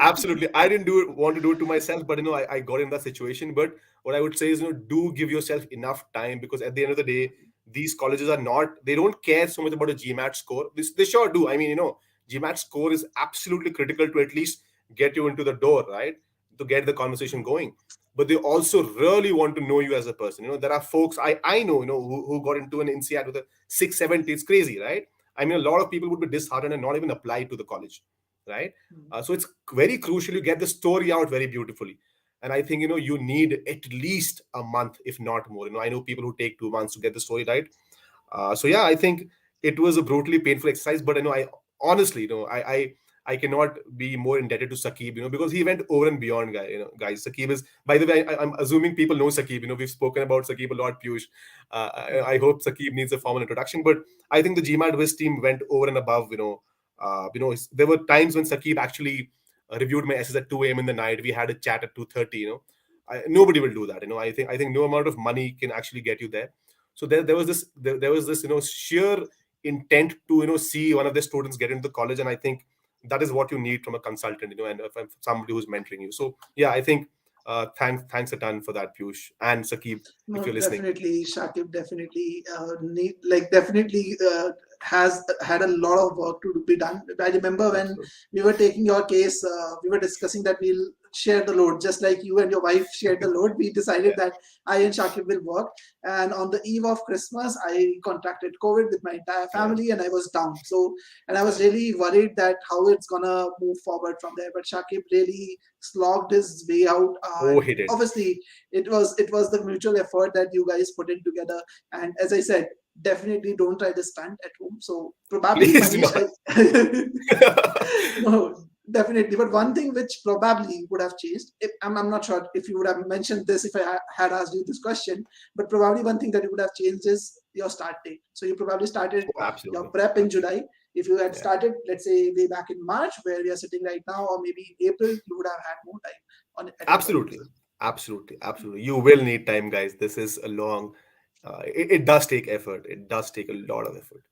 Speaker 2: absolutely, I didn't want to do it to myself, but I got in that situation. But what I would say is, do give yourself enough time, because at the end of the day, these colleges are not, they don't care so much about a GMAT score. They sure do. I mean, GMAT score is absolutely critical to at least get you into the door, right? To get the conversation going. But they also really want to know you as a person. There are folks I know, who got into an INSEAD with a 670. It's crazy, right? I mean, a lot of people would be disheartened and not even apply to the college, right? So it's very crucial you get the story out very beautifully. And I think, you need at least a month, if not more. I know people who take 2 months to get the story right. So yeah, I think it was a brutally painful exercise, but I honestly, I cannot be more indebted to Sakib, because he went over and beyond, guys. Sakib is, by the way, I'm assuming people know Sakib. We've spoken about Sakib a lot, Piyush. I hope Sakib needs a formal introduction, but I think the GMAT Wiz team went over and above. There were times when Sakib actually reviewed my essays at 2 a.m. in the night. We had a chat at 2:30. Nobody will do that. I think no amount of money can actually get you there. So there was this sheer intent to see one of the students get into the college. And I think that is what you need from a consultant, and from somebody who's mentoring you. So yeah, I think thanks a ton for that, Piyush and Sakib, if
Speaker 1: no,
Speaker 2: you're listening.
Speaker 1: definitely Shakib definitely definitely has had a lot of work to be done. I remember when
Speaker 2: Absolutely.
Speaker 1: we were taking your case, we were discussing that we'll share the load, just like you and your wife shared the load. We decided
Speaker 2: Yeah,
Speaker 1: that I and Shakib will work. And on the eve of Christmas, I contracted COVID with my entire
Speaker 2: yeah,
Speaker 1: family, and I was down. So, and I was
Speaker 2: yeah.
Speaker 1: really worried that how it's gonna move forward from there. But Shakib really slogged his way out,
Speaker 2: Oh,
Speaker 1: and
Speaker 2: he did.
Speaker 1: obviously it was the mutual effort that you guys put in together. And as I said, definitely don't try this stunt at home. So probably
Speaker 2: Please do
Speaker 1: Manish,
Speaker 2: not.
Speaker 1: no, definitely. But one thing which probably would have changed, if, I'm not sure if you would have mentioned this if I had asked you this question, but probably one thing that you would have changed is your start date. So you probably started
Speaker 2: Oh,
Speaker 1: your
Speaker 2: absolutely.
Speaker 1: prep in July. If you had
Speaker 2: Yeah,
Speaker 1: started, let's say, way back in March, where we are sitting right now, or maybe April, you would have had more time on at your
Speaker 2: absolutely.
Speaker 1: finals.
Speaker 2: Absolutely. Absolutely. You will need time, guys. This is a long, it does take effort. It does take a lot of effort.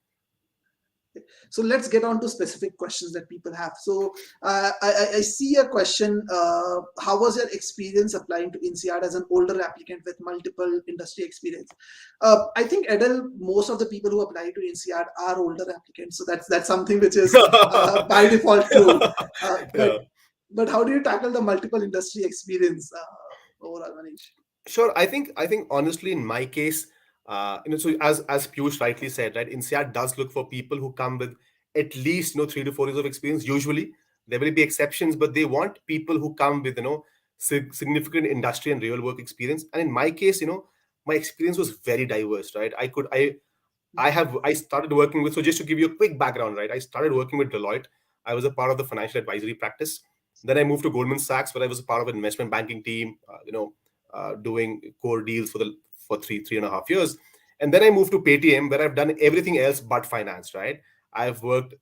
Speaker 1: So let's get on to specific questions that people have. So I see a question. How was your experience applying to INSEAD as an older applicant with multiple industry experience? I think Adel, most of the people who apply to INSEAD are older applicants. So that's something which is by default true. Uh, but
Speaker 2: Yeah.
Speaker 1: but how do you tackle the multiple industry experience overall, Manish?
Speaker 2: Sure. I think honestly, in my case, so as Piyush rightly said, right, INSEAD does look for people who come with at least 3 to 4 years of experience. Usually, there will be exceptions, but they want people who come with significant industry and real work experience. And in my case, my experience was very diverse, right? I started working with, so just to give you a quick background, right? I started working with Deloitte. I was a part of the financial advisory practice. Then I moved to Goldman Sachs, where I was a part of an investment banking team, doing core deals for 3.5 years. And then I moved to Paytm, where I've done everything else but finance, right? I've worked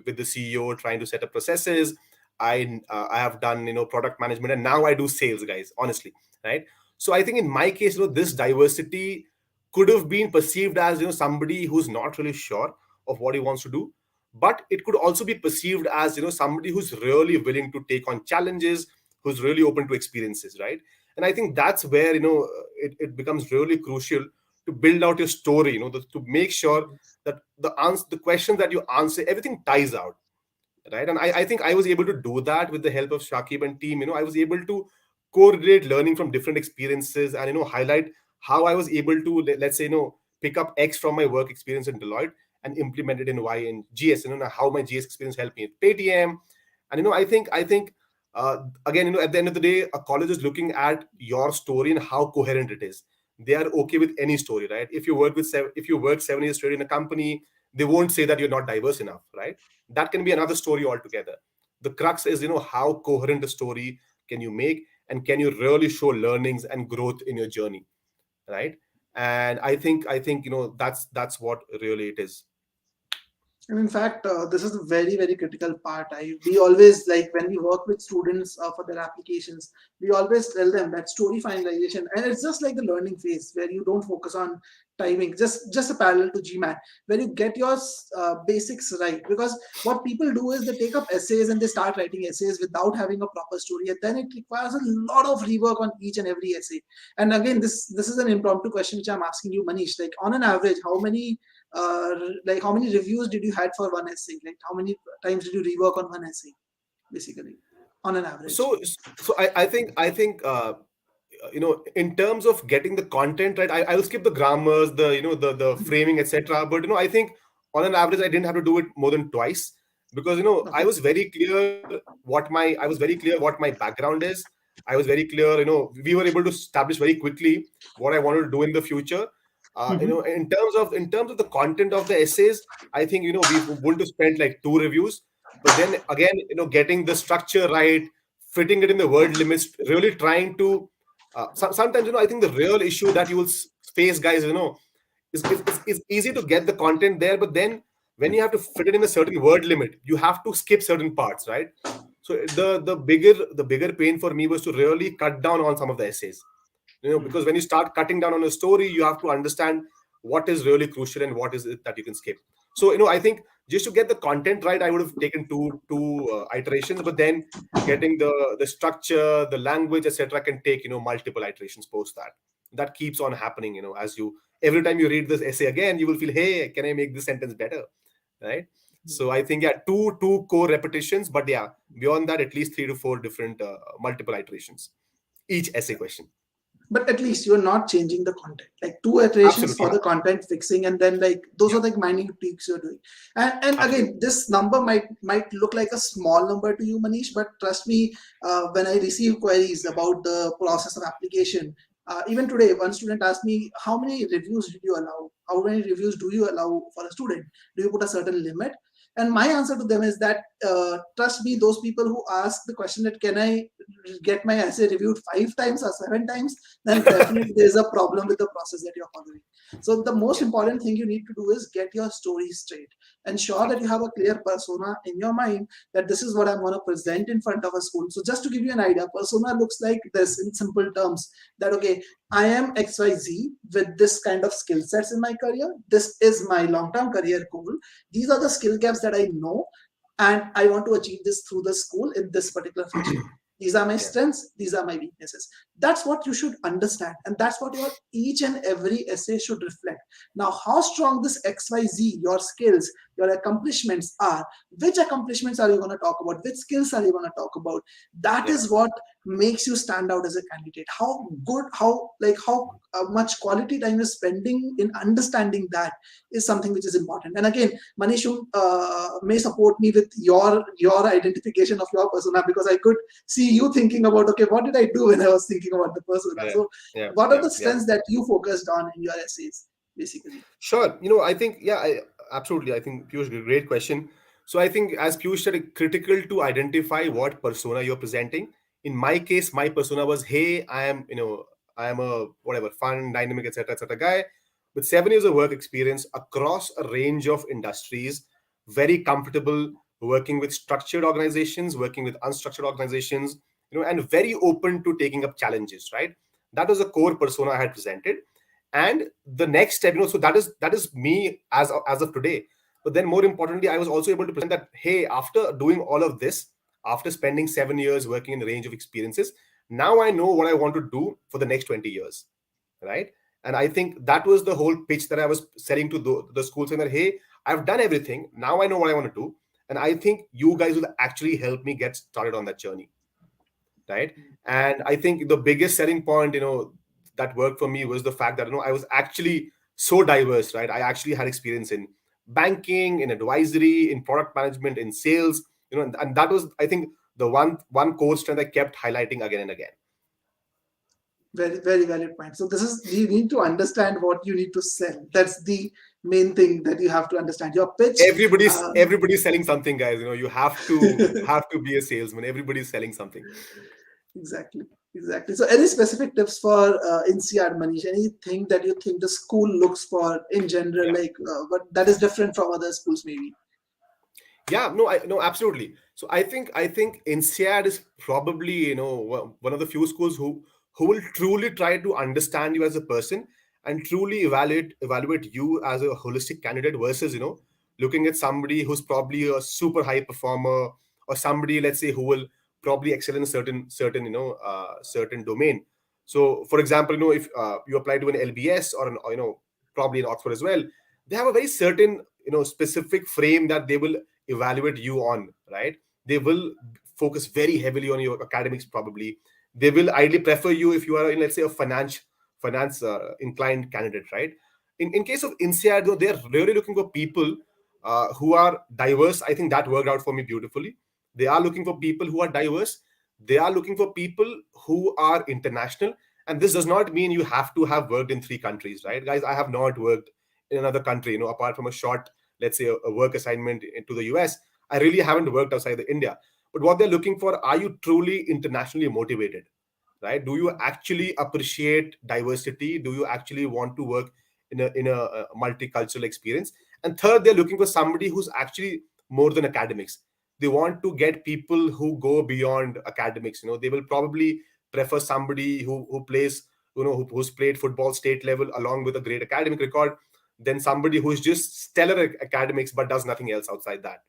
Speaker 2: with the CEO trying to set up processes. I have done product management, and now I do sales, guys. Honestly, right? So I think in my case, this diversity could have been perceived as somebody who's not really sure of what he wants to do, but it could also be perceived as somebody who's really willing to take on challenges, who's really open to experiences, right? And I think that's where it becomes really crucial to build out your story, to make sure that the questions that you answer, everything ties out, right? And I think I was able to do that with the help of Shakib and team. I was able to coordinate learning from different experiences and highlight how I was able to let's say pick up X from my work experience in Deloitte and implement it in Y in GS. How my GS experience helped me at Paytm. And I think again, at the end of the day, a college is looking at your story and how coherent it is. They are okay with any story, right? If you work 7 years straight in a company, they won't say that you're not diverse enough, right? That can be another story altogether. The crux is how coherent a story can you make, and can you really show learnings and growth in your journey, right? And I think that's what really it is.
Speaker 1: And in fact, this is a very, very critical part. We always, like, when we work with students for their applications, we always tell them that story finalization, and it's just like the learning phase where you don't focus on timing, just a parallel to GMAT, where you get your basics right. Because what people do is they take up essays and they start writing essays without having a proper story, and then it requires a lot of rework on each and every essay. And again, this is an impromptu question which I'm asking you, Manish. Like, on an average, uh, how many reviews did you had for one essay? Like, how many times did you rework on one essay, basically, on an average?
Speaker 2: So I think in terms of getting the content right, I'll skip the grammars, the framing, etc. But I think on an average I didn't have to do it more than twice, because
Speaker 1: Okay.
Speaker 2: I was very clear what my background is. I was very clear, we were able to establish very quickly what I wanted to do in the future.
Speaker 1: Mm-hmm.
Speaker 2: In terms of the content of the essays, I think we want to spend like two reviews. But then again, getting the structure right, fitting it in the word limits, really trying to sometimes I think the real issue that you will face, guys, is easy to get the content there, but then when you have to fit it in a certain word limit, you have to skip certain parts, right? So the bigger pain for me was to really cut down on some of the essays, because when you start cutting down on a story, you have to understand what is really crucial and what is it that you can skip. So I think just to get the content right, I would have taken two iterations, but then getting the structure, the language, etc., can take multiple iterations post that. That keeps on happening, as you every time you read this essay again, you will feel, hey, can I make this sentence better, right? So I think, yeah, two core repetitions, but yeah, beyond that, at least three to four different multiple iterations each essay question.
Speaker 1: But at least you're not changing the content, like two iterations
Speaker 2: Absolutely.
Speaker 1: for the content fixing, and then like those
Speaker 2: Yeah,
Speaker 1: are like minute tweaks you're doing. And
Speaker 2: absolutely.
Speaker 1: again, this number might look like a small number to you, Manish, but trust me, when I receive queries about the process of application, even today one student asked me, how many reviews did you allow, how many reviews do you allow for a student, do you put a certain limit? And my answer to them is that, trust me, those people who ask the question that can I get my essay reviewed 5 times or 7 times, then definitely there's a problem with the process that you're following. So the most
Speaker 2: Yeah,
Speaker 1: important thing you need to do is get your story straight. Ensure that you have
Speaker 2: absolutely.
Speaker 1: a clear persona in your mind, that this is what I'm going to present in front of a school. So just to give you an idea, persona looks like this in simple terms: that okay, I am XYZ with this kind of skill sets in my career. This is my long-term career goal. These are the skill gaps that I know, and I want to achieve this through the school in this particular fashion. These are my
Speaker 2: Yeah,
Speaker 1: strengths, these are my weaknesses. That's what you should understand, and that's what your each and every essay should reflect. Now, how strong this XYZ, your skills, your accomplishments are, which accomplishments are you going to talk about, which skills are you going to talk about, that
Speaker 2: yeah.
Speaker 1: is what makes you stand out as a candidate. How good, how much quality time you're spending in understanding that is something which is important. And again, Manish, you may support me with your identification of your persona, because I could see you thinking about, okay, what did I do when I was thinking about the persona?
Speaker 2: Yeah,
Speaker 1: So
Speaker 2: yeah,
Speaker 1: what are
Speaker 2: yeah,
Speaker 1: the
Speaker 2: yeah.
Speaker 1: strengths that you focused on in your essays, basically?
Speaker 2: Sure. I think, yeah, absolutely. I think Piyush, great question. So I think, as Piyush said, it's critical to identify what persona you're presenting. In my case, my persona was, hey, I am a whatever, fun, dynamic, etc., guy with 7 years of work experience across a range of industries, very comfortable working with structured organizations, working with unstructured organizations, and very open to taking up challenges, right? That was the core persona I had presented. And the next step, so that is me as of today. But then, more importantly, I was also able to present that, hey, after doing all of this, after spending 7 years working in a range of experiences, now I know what I want to do for the next 20 years, right? And I think that was the whole pitch that I was selling to the school, saying that, hey, I've done everything, now I know what I want to do, and I think you guys will actually help me get started on that journey, right? And I think the biggest selling point, that worked for me was the fact that, I was actually so diverse, right? I actually had experience in banking, in advisory, in product management, in sales, and that was, I think, the one core strength I kept highlighting again and again.
Speaker 1: Very, very valid point. So this is, you need to understand what you need to sell. That's the main thing that you have to understand. Your pitch.
Speaker 2: Everybody's
Speaker 1: Um,
Speaker 2: everybody's selling something, guys. You have to be a salesman. Everybody's selling something.
Speaker 1: exactly, exactly. So any specific tips for INSEAD, Manish? Anything that you think the school looks for in general,
Speaker 2: Yeah.
Speaker 1: like but that is different from other schools, maybe?
Speaker 2: Yeah, no, no, absolutely. So I think INSEAD is probably, one of the few schools who will truly try to understand you as a person and truly evaluate you as a holistic candidate versus, looking at somebody who's probably a super high performer, or somebody, let's say, who will probably excel in a certain certain domain. So for example, if you apply to an LBS or an, probably in Oxford as well, they have a very certain, specific frame that they will evaluate you on, right? They will focus very heavily on your academics, probably. They will ideally prefer you if you are in, let's say, a finance inclined candidate, right? In case of INSEAD, though, they're really looking for people who are diverse. I think that worked out for me beautifully. They are looking for people who are diverse. They are looking for people who are international. And this does not mean you have to have worked in 3 countries, right, guys? I have not worked in another country, apart from a short, let's say, a work assignment into the US. I really haven't worked outside the India. But what they're looking for, are you truly internationally motivated, right? Do you actually appreciate diversity? Do you actually want to work in a multicultural experience? And third, they're looking for somebody who's actually more than academics. They want to get people who go beyond academics. They will probably prefer somebody who plays, who's played football state level along with a great academic record, than somebody who's just stellar academics but does nothing else outside that,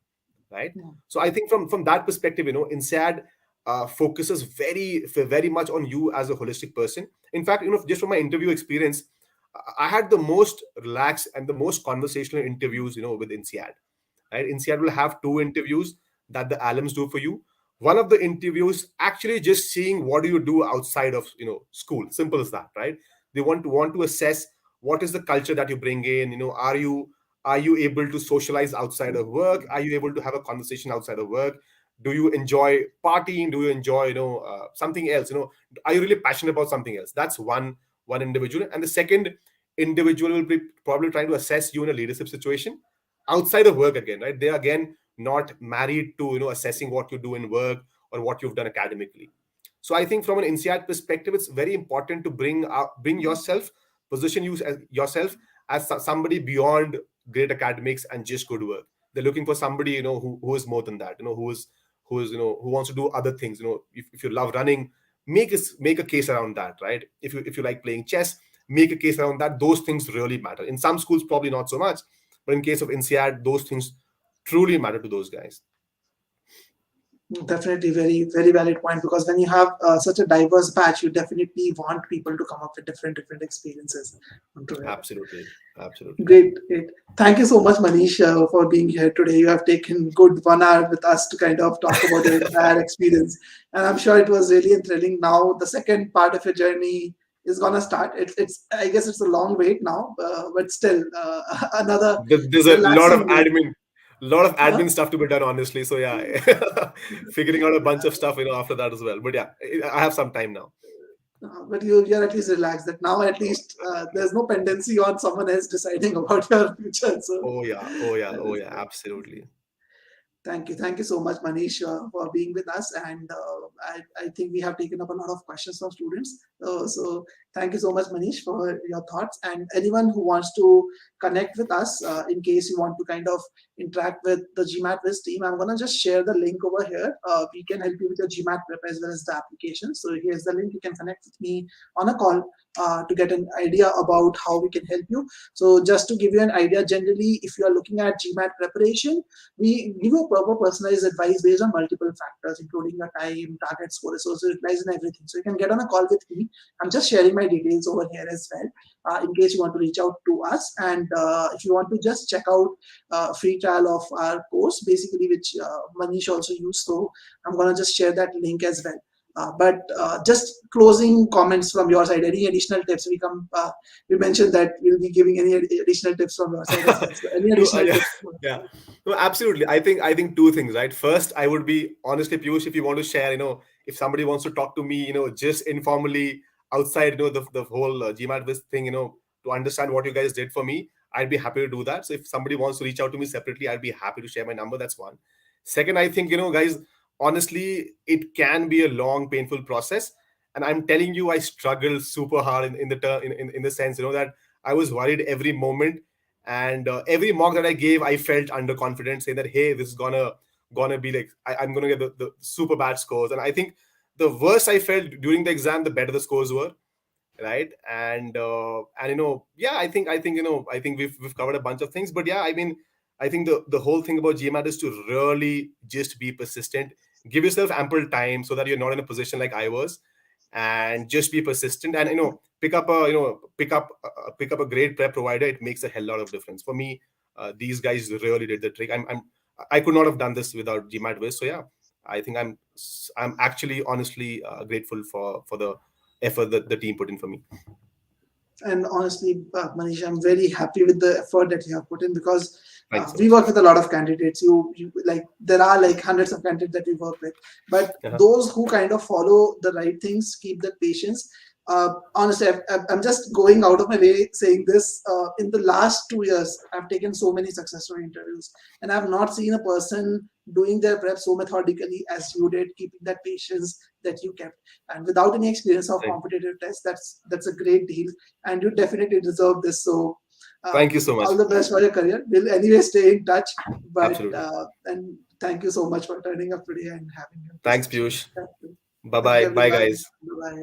Speaker 2: right?
Speaker 1: Yeah.
Speaker 2: So I think from that perspective, INSEAD focuses very much on you as a holistic person. In fact, just from my interview experience, I had the most relaxed and the most conversational interviews, with INSEAD, right? INSEAD will have two interviews that the alums do for you. One of the interviews actually just seeing what do you do outside of school. Simple as that, right? They want to assess what is the culture that you bring in. Are you able to socialize outside of work? Are you able to have a conversation outside of work? Do you enjoy partying? Do you enjoy something else? Are you really passionate about something else? That's one individual. And the second individual will be probably trying to assess you in a leadership situation outside of work again, right? They're again not married to assessing what you do in work or what you've done academically. So I think from an INSEAD perspective, it's very important to bring yourself, position you as yourself as somebody beyond great academics and just good work. They're looking for somebody who is more than that, who wants to do other things. If you love running, make a case around that, right? If you like playing chess, make a case around that. Those things really matter. In some schools, probably not so much, but in case of INSEAD, those things truly matter to those guys.
Speaker 1: Definitely, very very valid point, because when you have such a diverse batch, you definitely want people to come up with different experiences together.
Speaker 2: Absolutely, absolutely.
Speaker 1: Great, great. Thank you so much, Manish, for being here today. You have taken good 1 hour with us to kind of talk about your entire experience, and I'm sure it was really thrilling. Now, the second part of your journey is gonna start. It's I guess it's a long wait now, but still another
Speaker 2: There's a
Speaker 1: relaxing wait.
Speaker 2: lot of
Speaker 1: Huh?
Speaker 2: admin stuff to be done, honestly. So yeah, figuring out a bunch of stuff after that as well. But yeah, I have some time now.
Speaker 1: But you're at least relaxed that now at least there's no pendency on someone else deciding about your future. So
Speaker 2: Oh yeah, oh yeah,
Speaker 1: that
Speaker 2: oh
Speaker 1: is
Speaker 2: yeah,
Speaker 1: good.
Speaker 2: absolutely.
Speaker 1: Thank you so much, Manish, for being with us. And I think we have taken up a lot of questions from students. So thank you so much, Manish, for your thoughts. And anyone who wants to connect with us, in case you want to kind of interact with the GMAT Wiz team, I'm gonna just share the link over here. We can help you with your GMAT prep as well as the application. So here's the link. You can connect with me on a call to get an idea about how we can help you. So just to give you an idea, generally, if you are looking at GMAT preparation, we give you proper personalized advice based on multiple factors, including your time, target score, resources utilized, and everything. So you can get on a call with me. I'm just sharing my details over here as well, in case you want to reach out to us. And if you want to just check out free trial of our course, basically, which Manish also used. So I'm gonna just share that link as well. But just closing comments from your side. Any additional tips? We mentioned that we'll be giving any additional tips from your side as well. So any
Speaker 2: No,
Speaker 1: additional
Speaker 2: yeah,
Speaker 1: tips?
Speaker 2: yeah. No, absolutely. I think two things, right? First, I would be honestly, Piyush, if you want to share, if somebody wants to talk to me, just informally outside, the whole GMAT this thing, to understand what you guys did for me, I'd be happy to do that. So if somebody wants to reach out to me separately, I'd be happy to share my number. That's one. Second, I think, guys, honestly, it can be a long, painful process. And I'm telling you, I struggled super hard in the sense, that I was worried every moment, and every mock that I gave, I felt underconfident, saying that, hey, this is gonna be like I'm gonna get the super bad scores. And I think the worse I felt during the exam, the better the scores were, right? And yeah, I think we've covered a bunch of things. But yeah, I mean, I think the whole thing about GMAT is to really just be persistent, give yourself ample time so that you're not in a position like I was, and just be persistent, and pick up a great prep provider. It makes a hell lot of difference for me. These guys really did the trick. I could not have done this without GMAT Wiz. So yeah, I think I'm actually honestly grateful for the effort that the team put in for me.
Speaker 1: And honestly, Manish, I'm very happy with the effort that you have put in, because
Speaker 2: Thank you so
Speaker 1: we
Speaker 2: much.
Speaker 1: work with a lot of candidates. You like there are like hundreds of candidates that we work with, but
Speaker 2: Uh-huh.
Speaker 1: those who kind of follow the right things, keep the patience. Honestly, I'm just going out of my way saying this. In the last 2 years, I've taken so many successful interviews, and I've not seen a person doing their prep so methodically as you did, keeping that patience that you kept, and without any experience of
Speaker 2: Thank,
Speaker 1: competitive tests. That's a great deal, and you definitely deserve this. So, uh,
Speaker 2: thank you so much.
Speaker 1: all the best for your career. We'll anyway stay in touch, but
Speaker 2: Absolutely.
Speaker 1: and thank you so much for turning up today and having your
Speaker 2: Thanks,
Speaker 1: session.
Speaker 2: Piyush.
Speaker 1: Thank you.
Speaker 2: Bye
Speaker 1: Thank you,
Speaker 2: bye. Bye,
Speaker 1: everyone.
Speaker 2: guys.
Speaker 1: Bye bye.